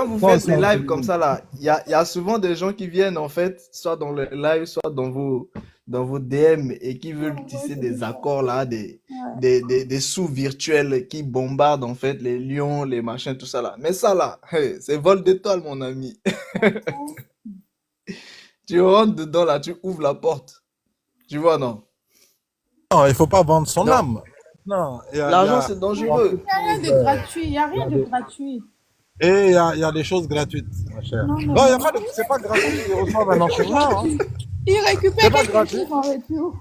vous Toi faites aussi, des on lives peut comme ça là, il y a souvent des gens qui viennent en fait, soit dans le live, soit dans vos DM et qui veulent tisser des accords là, des sous virtuels qui bombardent en fait les lions, les machins, tout ça là. Mais ça là, hey, c'est vol d'étoiles, mon ami. Tu rentres dedans là, tu ouvres la porte. Tu vois, non? Non, il faut pas vendre son Non. âme. Non, L'argent, c'est dangereux. Il n'y a rien de gratuit. Il n'y a rien de gratuit. Et il y a des choses gratuites, ma chère. Non, Non, il y a pas de, c'est pas gratuit, ils reçoivent un enseignement. Hein. Il C'est récupère pas quelque gratuit. chose en retour.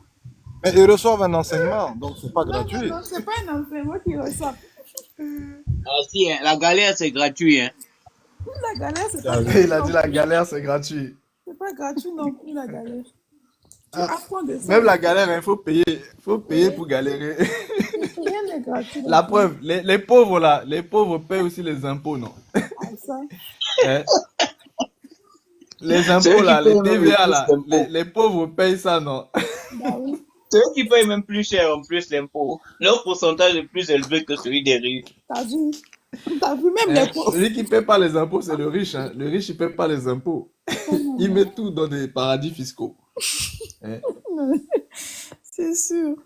Mais ils reçoivent un enseignement, donc c'est pas Non, gratuit. c'est pas un enseignement qu'il reçoit. Ah si, hein, la galère, c'est gratuit. Hein. La galère, c'est pas Il a gratuit dit non la plus. galère, c'est gratuit. C'est pas gratuit non plus, la galère. Tu Ah, apprends de ça. même la galère, il faut payer. Faut payer Oui. pour galérer. Rien n'est gratuit La non plus. preuve, les pauvres là, les pauvres payent aussi les impôts, non? Ah, ça. Hein? Les C'est impôts eux qui là, les payent même le TVA plus là, d'impôts. les pauvres payent ça, non? Bah oui. C'est eux qui payent même plus cher en plus l'impôt. Leur pourcentage est plus élevé que celui des riches. T'as vu? T'as vu même Hein? les pauvres. Celui qui paie pas les impôts, c'est le riche. Hein. Le riche, il paie pas les impôts. Il met tout dans des paradis fiscaux. Hein? C'est sûr.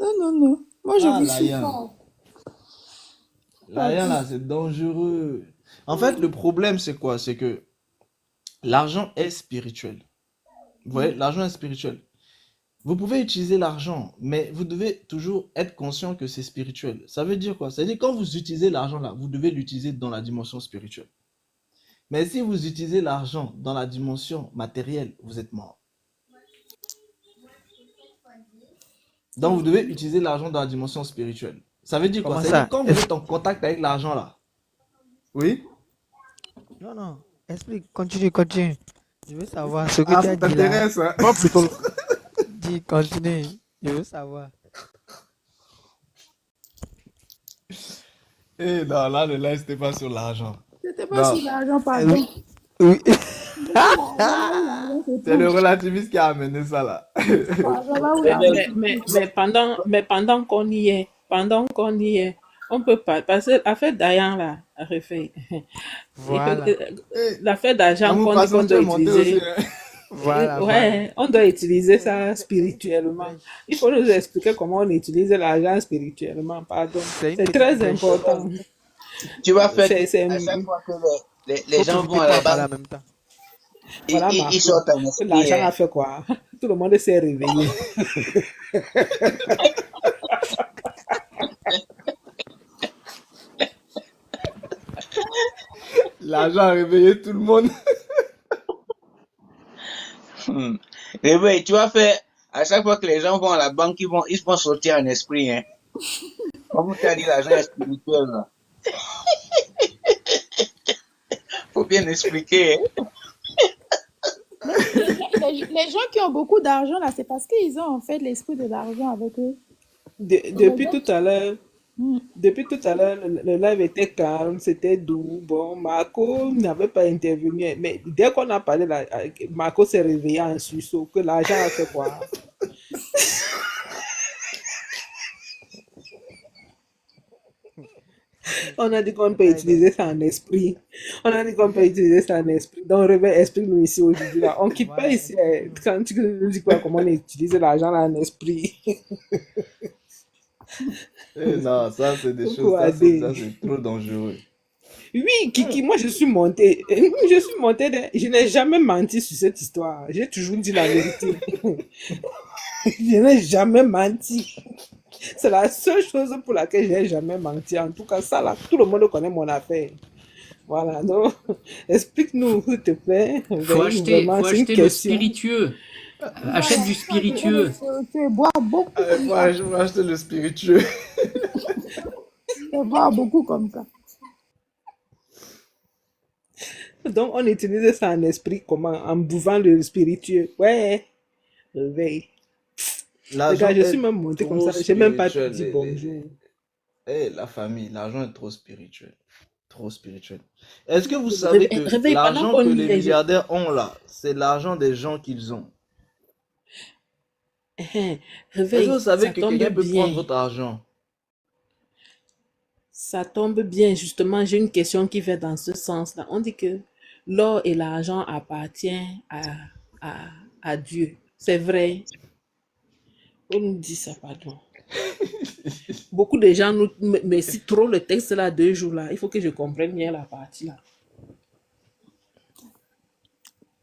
Non, non, non. Moi, je Ah, vous suis Layan. pas. Layan, là, c'est dangereux. En fait, le problème, c'est quoi? C'est que l'argent est spirituel. Vous voyez, l'argent est spirituel. Vous pouvez utiliser l'argent, mais vous devez toujours être conscient que c'est spirituel. Ça veut dire quoi? Ça veut dire quand vous utilisez l'argent là, vous devez l'utiliser dans la dimension spirituelle. Mais si vous utilisez l'argent dans la dimension matérielle, vous êtes mort. Donc vous devez utiliser l'argent dans la dimension spirituelle. Ça veut dire quoi? Comment Ça veut dire ça? quand vous êtes en contact avec l'argent là. Oui? Non, non. Explique, continue, continue. Je veux savoir ce que Ah, tu ça as dit là. t'intéresse, hein? Moi, plutôt, Dis, continue. Je veux savoir. Eh non, là, le live, c'était pas sur l'argent. C'était pas Non, sur l'argent, Oui. pardon. Oui. L'argent, c'est c'est le tout. relativisme qui a amené ça là. L'argent, là où Mais, l'argent, mais, c'est mais, tout. mais pendant qu'on y est, on peut pas, parce que l'affaire d'Ayan là, refait. Voilà. Eh, L'affaire d'argent Amour qu'on dit passant, qu'on tu doit es monté aussi. utiliser, Hein? Voilà, voilà. ouais, on doit utiliser ça spirituellement. Oui. Il faut nous expliquer comment on utilise l'argent spirituellement, pardon. C'est une C'est petite très brèche. important. Tu vas faire C'est, à chaque fois que les Faut gens profiter vont à pour la en parler en banque, même temps. voilà ils Marco. sortent un esprit. L'argent Hein. a fait quoi? Tout le monde s'est réveillé. L'argent a réveillé tout le monde. Mais oui, tu vas faire à chaque fois que les gens vont à la banque, ils vont sortir un esprit. Hein. Comme tu as dit, l'argent est spirituel. Là. Faut bien expliquer. Hein. Les gens qui ont beaucoup d'argent, là, c'est parce qu'ils ont en fait l'esprit de l'argent avec eux. Depuis tout à l'heure, Hmm. Depuis tout à l'heure, le live était calme, c'était doux. Bon, Marco n'avait pas intervenu, mais dès qu'on a parlé, là, Marco s'est réveillé en sursaut, que l'argent a fait quoi? On a dit qu'on peut utiliser ça en esprit. On a dit qu'on peut utiliser ça en esprit. Donc, réveil, explique-nous ici aujourd'hui. Là. On ne quitte pas ici. Quand tu nous dis quoi, comment on utilise l'argent là en esprit. Eh non, ça c'est des Coucou, choses, Adé. ça c'est trop dangereux. Oui, Kiki, moi je suis montée. Je suis montée. Je n'ai jamais menti sur cette histoire. J'ai toujours dit la vérité. Je n'ai jamais menti. C'est la seule chose pour laquelle je n'ai jamais menti. En tout cas, ça là, tout le monde connaît mon affaire. Voilà, donc, explique-nous, s'il te plaît. Faut acheter le spiritueux. Achète du spiritueux. Tu bois beaucoup comme ça. Je vais acheter le spiritueux. Tu bois beaucoup comme ça. Donc, on utilise ça en esprit, comment? En buvant le spiritueux. Ouais, réveil. Les gars, je suis même monté comme ça. Je n'ai même pas dit bonjour. Eh, la famille, l'argent est trop spirituel. Trop spirituel. Est-ce que vous savez que Réveil, pendant l'argent qu'on que y les est, milliardaires ont là, c'est l'argent des gens qu'ils ont? Est-ce Réveil, que vous savez ça que tombe quelqu'un peut bien. prendre votre argent? Ça tombe bien, justement, j'ai une question qui va dans ce sens-là. On dit que l'or et l'argent appartiennent à Dieu. C'est vrai. On nous dit ça, pardon. Beaucoup de gens me citent trop le texte là 2 jours là. Il faut que je comprenne bien la partie là.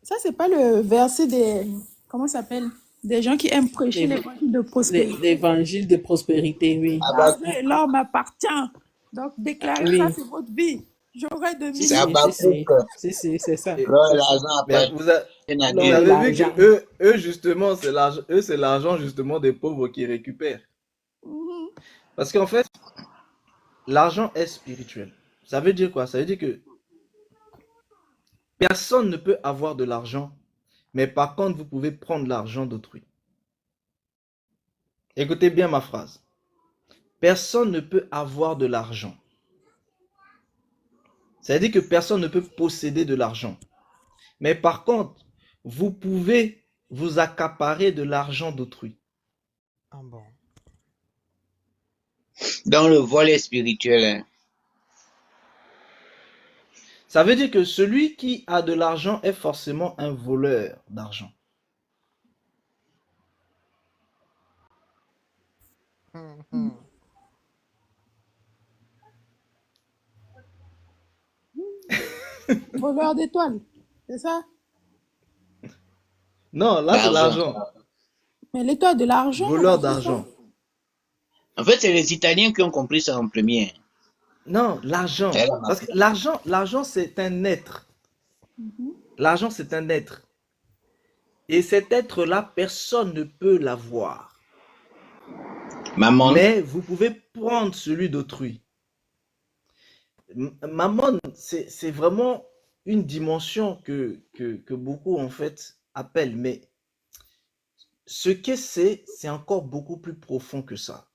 Ça, c'est pas le verset des... Comment ça s'appelle? Des gens qui aiment prêcher l'évangile de prospérité. L'évangile de prospérité, oui. L'argent et l'or m'appartient. Donc, déclarez Oui. ça sur votre vie. J'aurai de C'est millions. Habakkuk. C'est ça. L'or et l'argent Mais appartiennent vous à avez Dieu. vu l'argent. que eux justement, c'est l'argent justement des pauvres qui récupèrent. Mhm. Parce qu'en fait, l'argent est spirituel. Ça veut dire quoi? Ça veut dire que personne ne peut avoir de l'argent, mais par contre, vous pouvez prendre l'argent d'autrui. Écoutez bien ma phrase. Personne ne peut avoir de l'argent. Ça veut dire que personne ne peut posséder de l'argent. Mais par contre, vous pouvez vous accaparer de l'argent d'autrui. Ah bon. Dans le volet spirituel, hein. Ça veut dire que celui qui a de l'argent est forcément un voleur d'argent. Voleur d'étoiles, c'est ça? Non, là c'est L'argent. l'argent. Mais l'étoile de l'argent. Voleur c'est ça? d'argent. En fait, c'est les Italiens qui ont compris ça en premier. Non, l'argent. C'est la Parce que l'argent c'est un être. L'argent c'est un être. Et cet être-là, personne ne peut l'avoir. Maman, Mais vous pouvez prendre celui d'autrui. Mammon, c'est vraiment une dimension que beaucoup en fait appellent. Mais ce que c'est encore beaucoup plus profond que ça.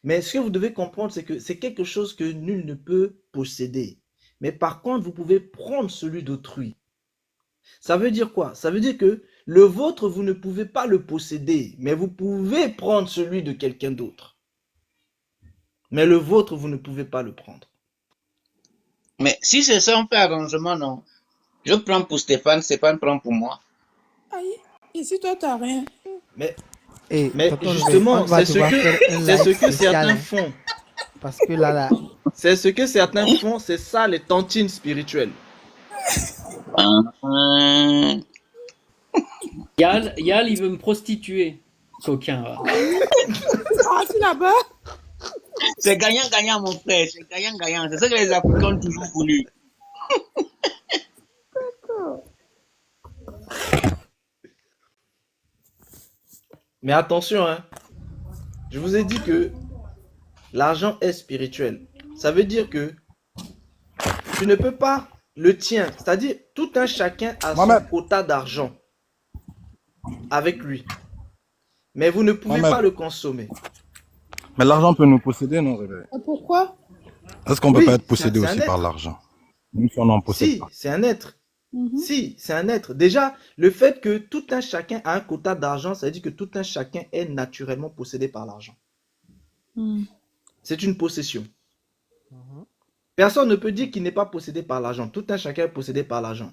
Mais ce que vous devez comprendre, c'est que c'est quelque chose que nul ne peut posséder. Mais par contre, vous pouvez prendre celui d'autrui. Ça veut dire quoi? Ça veut dire que le vôtre, vous ne pouvez pas le posséder, mais vous pouvez prendre celui de quelqu'un d'autre. Mais le vôtre, vous ne pouvez pas le prendre. mais si c'est ça, on fait arrangement, non? Je prends pour Stéphane, Stéphane prend pour moi. Aïe, ici, toi, t'as rien. Mais Et Mais tonton, justement, on va c'est devoir faire un ce live que spécial, certains hein, font. parce que là, C'est ce que certains font, c'est ça les tantines spirituelles. Hum, Yal, il veut me prostituer. Coquin, va. Ah, tu là-bas? C'est gagnant-gagnant, mon frère. C'est gagnant-gagnant. C'est ça que les Africains ont toujours voulu. Mais attention, hein. Je vous ai dit que l'argent est spirituel. Ça veut dire que tu ne peux pas le tien. C'est-à-dire, tout un chacun a son Mohamed. quota d'argent avec lui. Mais vous ne pouvez Mohamed. pas le consommer. Mais l'argent peut nous posséder, non, Réveil? Et pourquoi? Est-ce qu'on peut Oui, pas être possédé c'est un aussi être. par l'argent? Même si on n'en possède Si, pas. c'est un être. Mhm. Si, c'est un être. Déjà, le fait que tout un chacun a un quota d'argent, ça veut dire que tout un chacun est naturellement possédé par l'argent. Hmm. C'est une possession. Personne ne peut dire qu'il n'est pas possédé par l'argent. Tout un chacun est possédé par l'argent.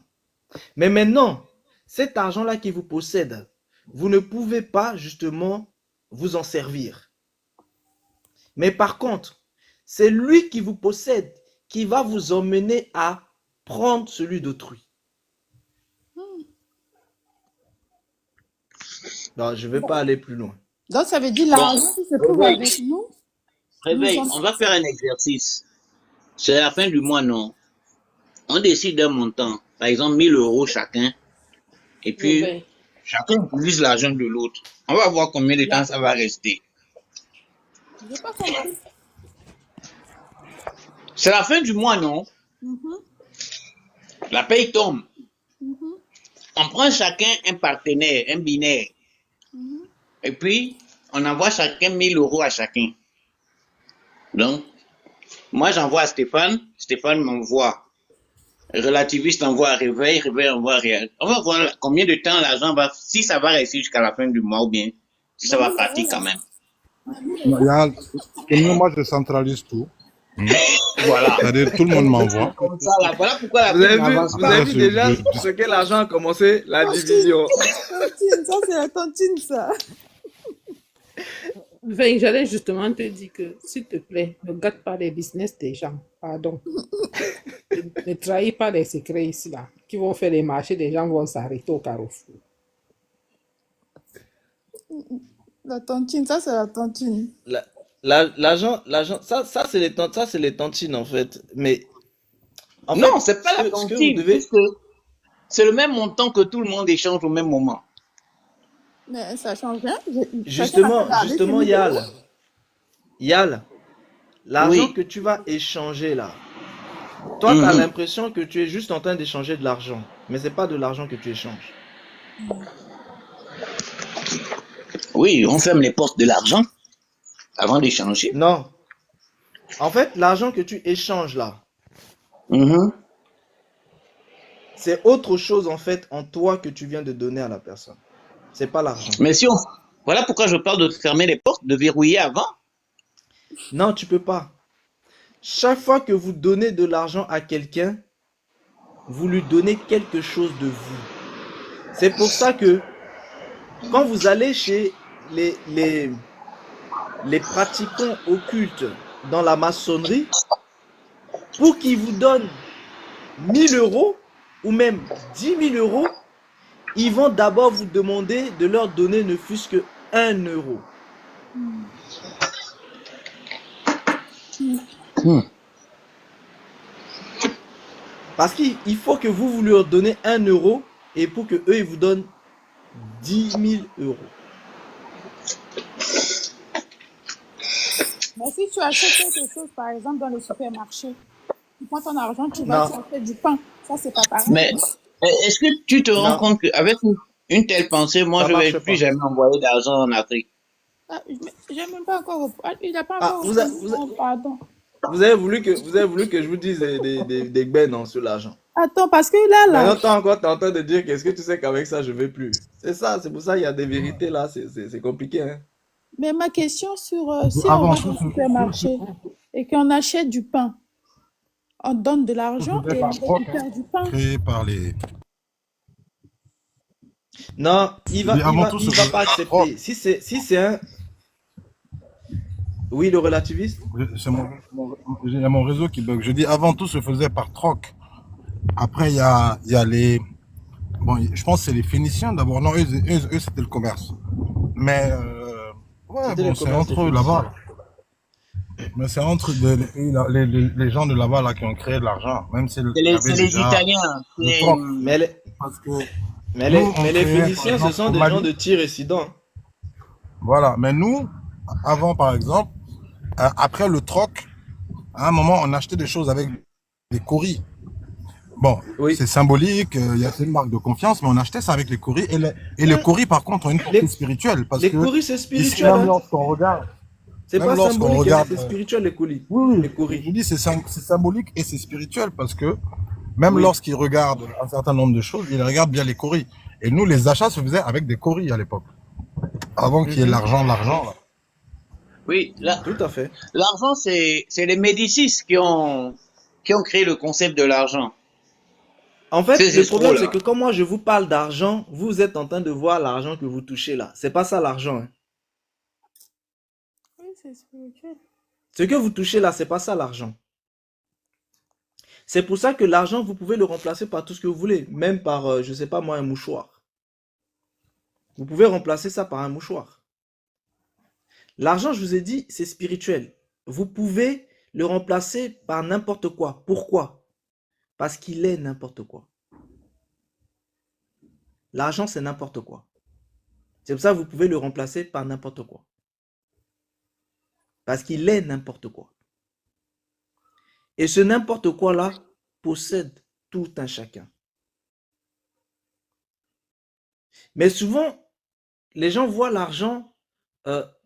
Mais maintenant, cet argent-là qui vous possède, vous ne pouvez pas justement vous en servir. Mais par contre, c'est lui qui vous possède qui va vous emmener à prendre celui d'autrui. Non, je ne vais pas aller plus loin. Donc, ça veut dire Bon, l'argent qui se trouve réveil, avec nous. réveil, Nous en- on va faire un exercice. C'est la fin du mois, non? On décide d'un montant. Par exemple, 1000 euros chacun. Et puis, Réveil. chacun utilise l'argent de l'autre. On va voir combien de temps ça va rester. J'ai pas compris. C'est la fin du mois, non? Mhm, La paye tombe. mhm, On prend chacun un partenaire, un binaire. mhm. Et puis, on envoie chacun 1000 euros à chacun. Donc, moi, j'envoie à Stéphane. Stéphane m'envoie. Relativiste envoie à Réveil. Réveil envoie à Réal. On va voir combien de temps l'argent va, si ça va rester jusqu'à la fin du mois ou bien si ça va partir quand même. Non, moi, je centralise tout. Voilà. C'est-à-dire, tout le monde m'envoie. Comme ça, là, voilà pourquoi la Vous avez vie vu, n'avance vous pas. avez vu déjà Je- ce que l'argent a commencé? La division. Tantine, ça, c'est la tantine, ça. Réveil, j'allais justement te dire que, s'il te plaît, ne gâte pas les business des gens. Pardon. Ne trahis pas les secrets ici, là. Qui vont faire les marchés, des gens vont s'arrêter au carrefour. La tantine, ça, c'est la tantine. L'argent, ça c'est les tantines en fait. Mais en Non, fait, c'est pas la ce que vous cantine, devez, puisque c'est le même montant que tout le monde échange au même moment. Mais ça change rien. Chacun a justement, regardé ses 1000 euros. Yal, l'argent Oui. que tu vas échanger là, toi, tu as Mhm. l'impression que tu es juste en train d'échanger de l'argent, mais c'est pas de l'argent que tu échanges. Oui, on ferme les portes de l'argent avant d'échanger. Non. En fait, l'argent que tu échanges là, Mhm. c'est autre chose en fait en toi que tu viens de donner à la personne. C'est pas l'argent. Mais si on... Voilà pourquoi je parle de fermer les portes, de verrouiller avant. Non, tu peux pas. Chaque fois que vous donnez de l'argent à quelqu'un, vous lui donnez quelque chose de vous. C'est pour ça que quand vous allez chez les pratiquants occultes dans la maçonnerie, pour qu'ils vous donnent 1000 euros ou même 10 000 euros, ils vont d'abord vous demander de leur donner ne fût-ce que 1 euro. Hmm. Parce qu'il faut que vous leur donnez 1 euro et pour que eux ils vous donnent 10 000 euros. Mais si tu achètes quelque chose, par exemple, dans le supermarché, tu prends ton argent, tu vas, tu Non, achètes du pain. Ça, c'est pas pareil. Mais est-ce que tu te rends non, compte qu'avec une telle pensée, moi, ça je vais marche plus pas. jamais envoyer d'argent en Afrique? Ah, j'ai même pas encore. Il n'a pas Ah, encore répondu. Oh, pardon. vous avez voulu que je vous dise des gbènes non, sur l'argent. Attends, parce que là, Maintenant, là, toi encore, tu es en train de dire qu'est-ce que tu sais qu'avec ça, je vais plus. C'est ça, c'est pour ça qu'il y a des vérités là, c'est compliqué. Hein. mais ma question sur si on Avant va tout, au supermarché et qu'on achète du pain, on donne de l'argent faisait et on par troc, récupère du pain. créé par les. Non, il Je dis, avant va, tout, il ce va faisait pas par troc. accepter. Si c'est un... Oui, le relativiste. C'est il y a mon réseau qui bug. Je dis, avant tout, se faisait par troc. Après, il y a les. Bon, je pense que c'est les Phéniciens d'abord. Non, eux, c'était le commerce. Mais, ouais, C'était bon, le c'est commerce des entre eux Phéniciens. là-bas. Mais c'est entre les gens de là-bas là, qui ont créé de l'argent. Même s'il y avait C'est les déjà Italiens. le troc. Mais les, Parce que mais nous, les, on mais les créait, par Phéniciens, ce exemple, sont au des gens Mali. de Tyr et Sidon. Voilà. Mais nous, avant, par exemple, après le troc, à un moment, on achetait des choses avec des coris. Bon, Oui. c'est symbolique, c'est une marque de confiance, mais on achetait ça avec les coris. Et les coris, par contre, ont une portée Les, spirituelle. Parce les que coris, c'est ici, spirituel. même Hein. lorsqu'on regarde, C'est même pas lorsqu'on symbolique, hein, regarde, c'est spirituel les colis. oui, Les je coris. dis c'est symbolique et c'est spirituel parce que même Oui. lorsqu'ils regardent un certain nombre de choses, ils regardent bien les coris. Et nous, les achats se faisaient avec des coris à l'époque. Avant qu'il y ait Mhm. l'argent, là. Oui, Tout à fait. l'argent, c'est les Médicis qui ont créé le concept de l'argent. En fait, Ces le problème, c'est escrocs-là. que quand moi je vous parle d'argent, vous êtes en train de voir l'argent que vous touchez là. C'est pas ça l'argent. Hein. Oui, c'est spirituel. Ce que vous touchez là, c'est pas ça l'argent. C'est pour ça que l'argent, vous pouvez le remplacer par tout ce que vous voulez. Même par, je sais pas moi, un mouchoir. Vous pouvez remplacer ça par un mouchoir. L'argent, je vous ai dit, c'est spirituel. Vous pouvez le remplacer par n'importe quoi. Pourquoi? Parce qu'il est n'importe quoi. L'argent, c'est n'importe quoi. C'est pour ça que vous pouvez le remplacer par n'importe quoi. Parce qu'il est n'importe quoi. Et ce n'importe quoi-là possède tout un chacun. Mais souvent, les gens voient l'argent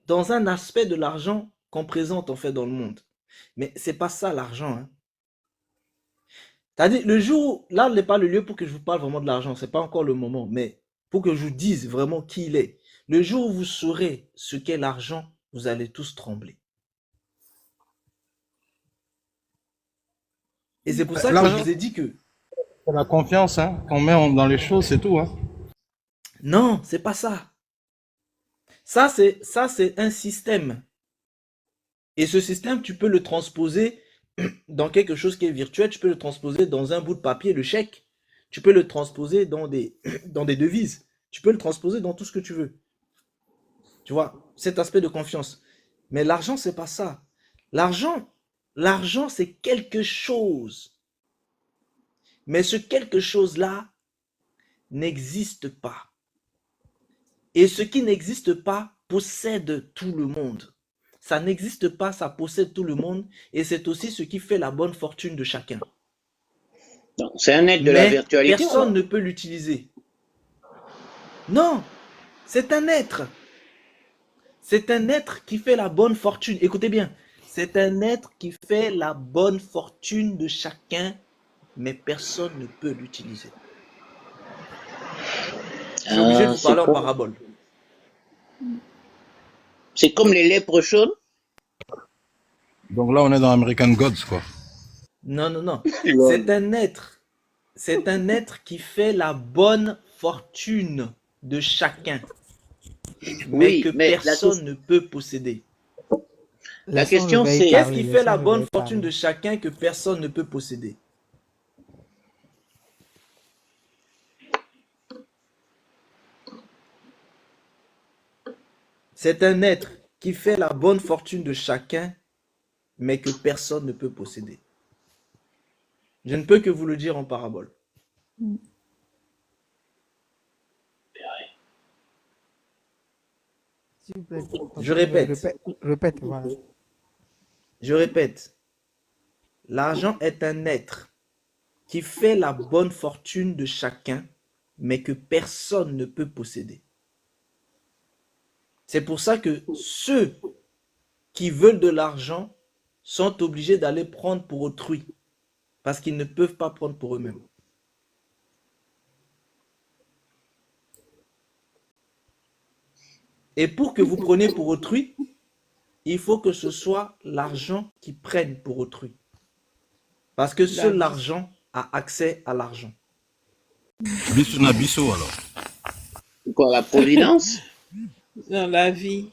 dans un aspect de l'argent qu'on présente en fait dans le monde. Mais c'est pas ça l'argent. Hein. C'est-à-dire, le jour, là n'est pas le lieu pour que je vous parle vraiment de l'argent, c'est pas encore le moment, mais pour que je vous dise vraiment qui il est. Le jour où vous saurez ce qu'est l'argent, vous allez tous trembler. Et c'est pour ça que je L'argent, vous ai dit que c'est la confiance qu'on met dans les choses, c'est tout. non, c'est pas ça. Ça, c'est un système. Et ce système, tu peux le transposer dans quelque chose qui est virtuel, tu peux le transposer dans un bout de papier, le chèque. Tu peux le transposer dans des devises. Tu peux le transposer dans tout ce que tu veux. Tu vois, cet aspect de confiance. Mais l'argent, c'est pas ça. L'argent, c'est quelque chose. Mais ce quelque chose-là n'existe pas. Et ce qui n'existe pas possède tout le monde. ça n'existe pas, ça possède tout le monde et c'est aussi ce qui fait la bonne fortune de chacun. Non, c'est un être de la Mais virtualité. personne ne peut l'utiliser. Non, c'est un être. C'est un être qui fait la bonne fortune. Écoutez bien, c'est un être qui fait la bonne fortune de chacun, mais personne ne peut l'utiliser. Je suis obligé de vous parler en parabole. C'est comme les lèpres chaudes. Donc là, on est dans American Gods, quoi. Non, non, non. C'est un être. C'est un être qui fait la bonne fortune de chacun, mais Oui, que mais personne ne peut posséder. La question c'est... Qu'est-ce qui fait la bonne fortune de chacun que personne ne peut posséder? C'est un être qui fait la bonne fortune de chacun, mais que personne ne peut posséder. Je ne peux que vous le dire en parabole. S'il vous plaît, Je répète. Répète, voilà. Je répète. L'argent est un être qui fait la bonne fortune de chacun, mais que personne ne peut posséder. C'est pour ça que ceux qui veulent de l'argent sont obligés d'aller prendre pour autrui, parce qu'ils ne peuvent pas prendre pour eux-mêmes. Et pour que vous preniez pour autrui, il faut que ce soit l'argent qui prenne pour autrui. Parce que seul l'argent a accès à l'argent. Bissou na bissou, alors. Quoi, la providence? Non, la vie.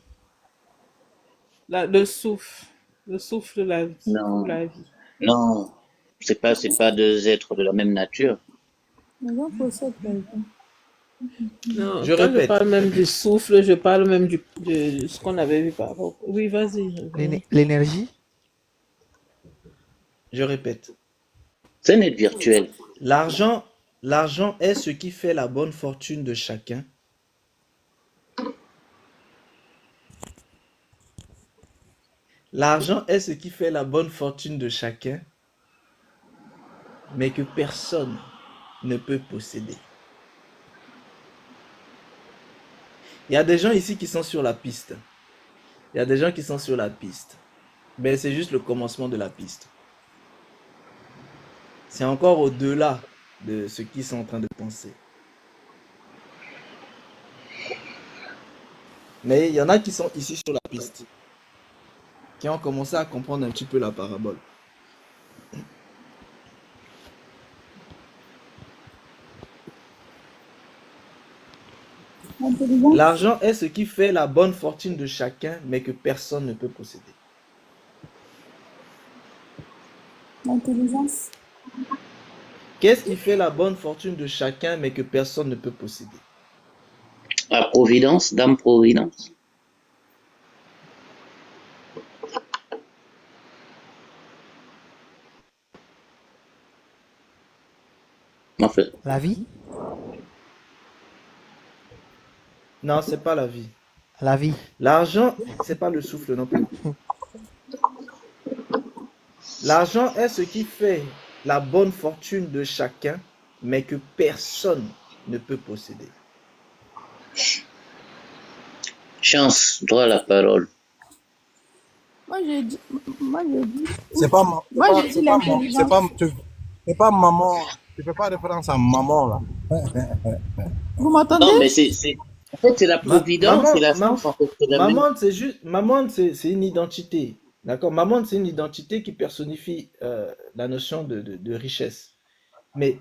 Le souffle. Le souffle de la vie. Non. La vie. Non. C'est pas deux êtres de la même nature. Non, Je quand répète. je parle même du souffle, je parle même de ce qu'on avait vu par rapport. Oui, vas-y. L'énergie? Je répète. C'est un être virtuel. L'argent est ce qui fait la bonne fortune de chacun. L'argent est ce qui fait la bonne fortune de chacun, mais que personne ne peut posséder. Il y a des gens ici qui sont sur la piste. Il y a des gens qui sont sur la piste. Mais c'est juste le commencement de la piste. C'est encore au-delà de ce qu'ils sont en train de penser. Mais il y en a qui sont ici sur la piste, qui ont commencé à comprendre un petit peu la parabole. L'argent est ce qui fait la bonne fortune de chacun, mais que personne ne peut posséder. L'intelligence. Qu'est-ce qui fait la bonne fortune de chacun, mais que personne ne peut posséder? La providence, dame providence. En fait. La vie? Non, c'est pas la vie. La vie. L'argent, c'est pas le souffle non plus. L'argent est ce qui fait la bonne fortune de chacun, mais que personne ne peut posséder. Chance, droit à la parole. Moi, j'ai dit. C'est pas maman. Tu fais pas référence à maman, là. Vous m'entendez? Non, mais en fait, c'est la providence, c'est la chance, en fait. Maman, c'est juste, maman, c'est une identité. D'accord? Maman, c'est une identité qui personnifie la notion de richesse. Mais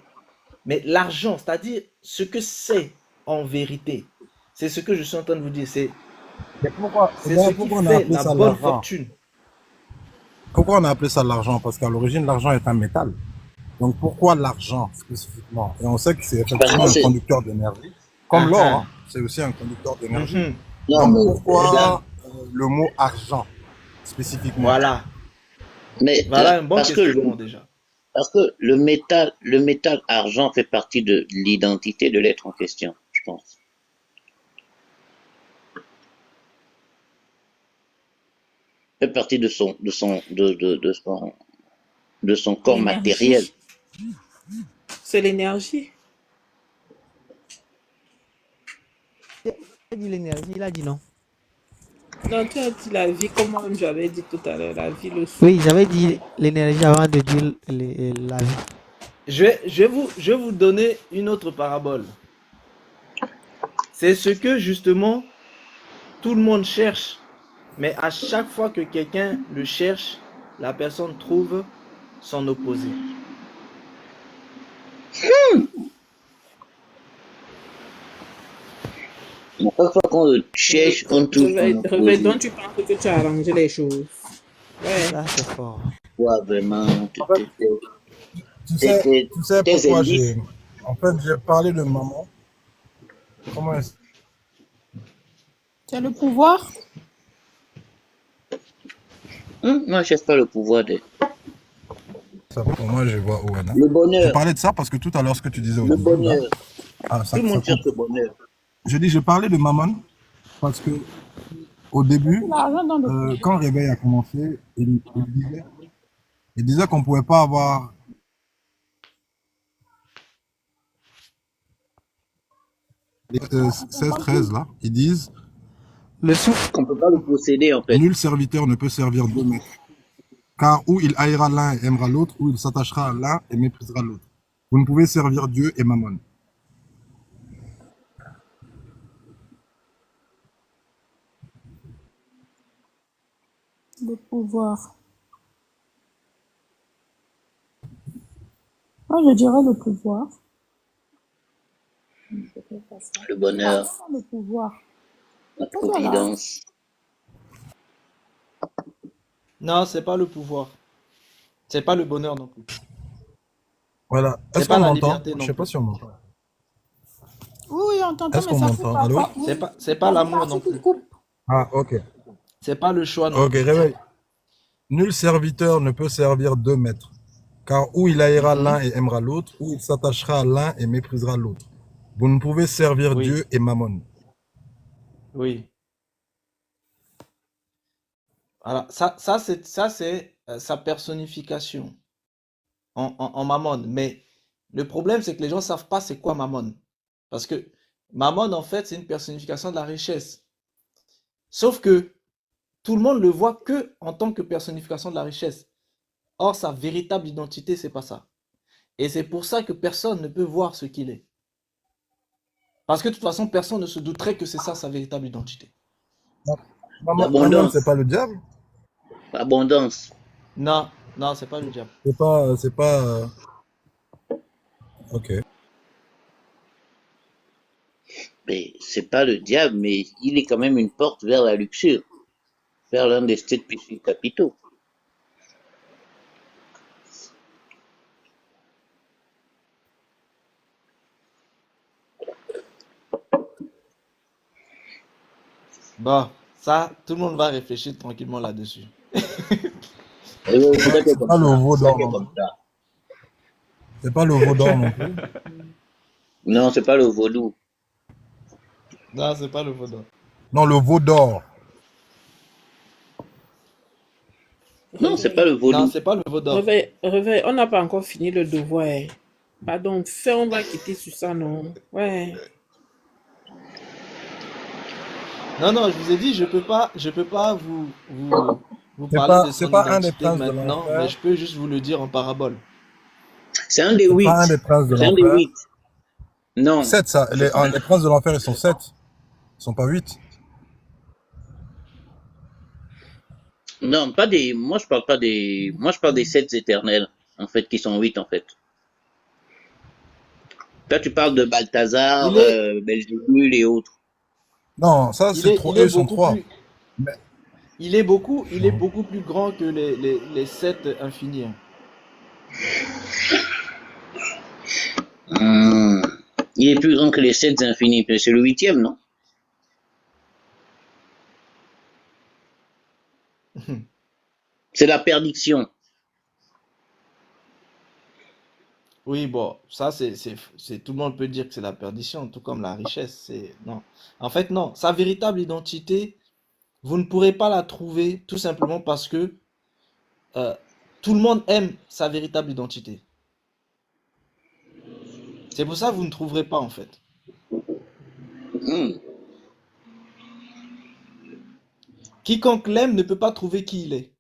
l'argent, c'est-à-dire ce que c'est en vérité, c'est ce que je suis en train de vous dire. C'est ce qui fait la bonne fortune. Pourquoi on a appelé ça l'argent? Parce qu'à l'origine, l'argent est un métal. Donc pourquoi l'argent spécifiquement? Et on sait que c'est effectivement un conducteur d'énergie. Comme l'or, hein, c'est aussi un conducteur d'énergie. Donc pourquoi le mot argent spécifiquement? Voilà. Mais voilà un bon questionnement déjà. Parce que le métal argent fait partie de l'identité de l'être en question, je pense. fait partie de son corps matériel. L'énergie. C'est l'énergie. Il a dit l'énergie, il a dit non. Non, tu as dit la vie, comme moi-même j'avais dit tout à l'heure, la vie, le souffle. Oui, j'avais dit l'énergie avant de dire la vie. Je vais vous donner une autre parabole. C'est ce que justement tout le monde cherche. Mais à chaque fois que quelqu'un le cherche, la personne trouve son opposé. Chaque fois qu'on le cherche, on trouve son Réveille, opposé. donc tu penses que tu as arrangé les choses. Ouais. Ça, c'est fort. Ouais, vraiment. Tu sais pourquoi indices. En fait, j'ai parlé de maman. Comment est-ce Tu as le pouvoir. Moi, je cherche pas le pouvoir de... ça pour moi, je vois Owen. Le bonheur. Je parlais de ça parce que tout à l'heure, ce que tu disais au Le début, bonheur. là, ah, ça, Tout le monde ça cherche coupe. le bonheur. Je parlais de maman parce que au début, L'argent dans le quand Réveil a commencé, il disait qu'on pouvait pas avoir 16-13 là. Ils disent Le souffle. Qu'on peut pas le posséder, en fait. nul serviteur ne peut servir deux maîtres. Car ou il haïra l'un et aimera l'autre, ou il s'attachera à l'un et méprisera l'autre. Vous ne pouvez servir Dieu et Mammon. Le pouvoir. Moi, je dirais le pouvoir. Le bonheur, Le pouvoir. la providence. Non, c'est pas le pouvoir. C'est pas le bonheur non plus. Voilà. C'est Est-ce pas qu'on la m'entend? liberté non Je sais pas plus. si on m'entend. Oui, oui, on t'entend, Est-ce mais qu'on ça coupe m'entend? Allô? parfois. Oui. C'est pas l'amour non Partie qui plus. coupe. Ah, ok. C'est pas le choix non Ok, plus. réveil. Nul serviteur ne peut servir deux maîtres. Car ou il haïra l'un et aimera l'autre, ou il s'attachera à l'un et méprisera l'autre. Vous ne pouvez servir Oui. Dieu et Mammon. Oui. Alors, ça c'est sa personnification en Mammon. Mais le problème, c'est que les gens ne savent pas c'est quoi Mammon. Parce que Mammon, en fait, c'est une personnification de la richesse. Sauf que tout le monde le voit que en tant que personnification de la richesse. Or, sa véritable identité, c'est pas ça. Et c'est pour ça que personne ne peut voir ce qu'il est. Parce que de toute façon, personne ne se douterait que c'est ça sa véritable identité. Mammon, L'abondance. c'est pas le diable? Abondance. Non, non, c'est pas le diable. C'est pas. Ok. Mais c'est pas le diable, mais il est quand même une porte vers la luxure, vers l'un des 7 péchés capitaux. Bon, ça, tout le monde va réfléchir tranquillement là-dessus. Et ouais, c'est C'est pas le veau d'or non comme plus. ça. C'est pas le veau d'or non plus. Non, c'est pas le vaudou. Non, c'est pas le vaudou. Non, le veau d'or. Non, c'est pas le vaudou. Non, c'est pas le vaudou. Réveille, on n'a pas encore fini le devoir. Pardon, on va quitter sur ça, non? Ouais. Non, non, je vous ai dit, je peux pas vous C'est parler pas- de c'est son pas un des identité princes de maintenant, l'enfer. mais je peux juste vous le dire en parabole. C'est un des C'est 8. pas un des princes de C'est un des l'enfer. 8. Non. 7, ça. Les princes de l'enfer, ils sont 7. Ils sont pas 8. Non, pas des. Moi, je parle pas des. Moi, je parle des 7 éternels, en fait, qui sont 8, en fait. Là, tu parles de Balthazar, Il est- Belzébul et autres. Non, ça, Il c'est est, trop. il Eux, est ils sont beaucoup 3. plus, il est beaucoup plus grand que les 7 infinis. Hein. Il est plus grand que les 7 infinis. Mais c'est le 8e, non? C'est la perdition. Oui, bon, ça tout le monde peut dire que c'est la perdition, tout comme la richesse. Non. En fait, non. Sa véritable identité, Vous ne pourrez pas la trouver tout simplement parce que euh, tout le monde aime sa véritable identité. C'est pour ça que vous ne trouverez pas en fait. Hmm. Quiconque l'aime ne peut pas trouver qui il est.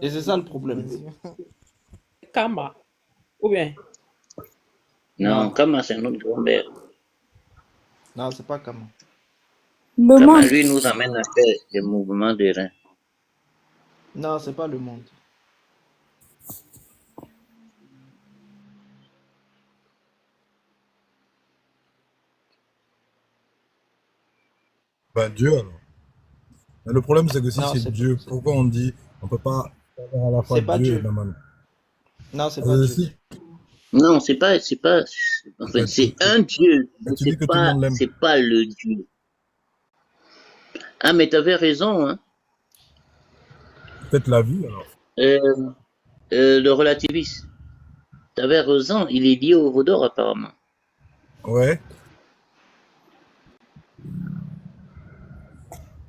Et c'est ça le problème. Karma. Ou bien? Non, Non, comme c'est notre grand-mère. non, c'est pas comment. Le Comme monde. lui nous amène à faire des mouvements de reins. Non, c'est pas le monde. Ben, Dieu alors. Mais le problème, c'est que si Non, c'est Dieu, pourquoi on dit on peut pas faire à la fois c'est pas Dieu et Dieu. Maman? Non, c'est pas Dieu. Si, Non, en fait, c'est un Dieu, mais mais tu dis que tout le monde l'aime. c'est pas le Dieu. Ah, mais t'avais raison, hein. Peut-être la vie alors. Le relativisme. T'avais raison, il est lié au Vaudor apparemment. Ouais.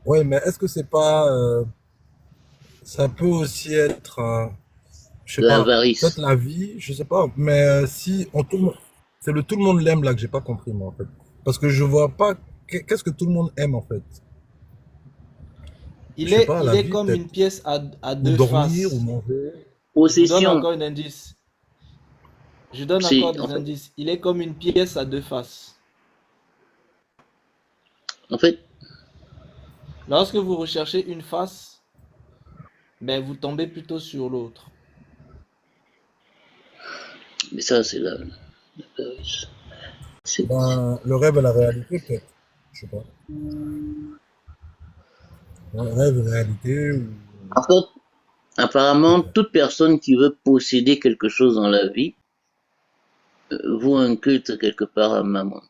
Ouais, mais est-ce que c'est pas. Ça peut aussi être. Je sais pas. L'avarice. Peut-être la vie, je sais pas. Mais si on tourne. C'est le tout le monde l'aime là que j'ai pas compris, moi, en fait. Parce que je vois pas. Qu'est-ce que tout le monde aime, en fait? Il Je sais est, pas, il la est vie, comme peut-être. une pièce à Ou deux dormir, faces. ou manger. Je vous donne Possession. encore un indice. Je donne C'est, encore en des fait, indices. Il est comme une pièce à deux faces. en fait, Lorsque vous recherchez une face, ben vous tombez plutôt sur l'autre. mais ça, c'est l'avarice. C'est, Ben, le rêve et la réalité, peut-être. Je sais pas. Le rêve et la réalité, ou. en fait, apparemment, toute personne qui veut posséder quelque chose dans la vie voue un culte quelque part à Mammon.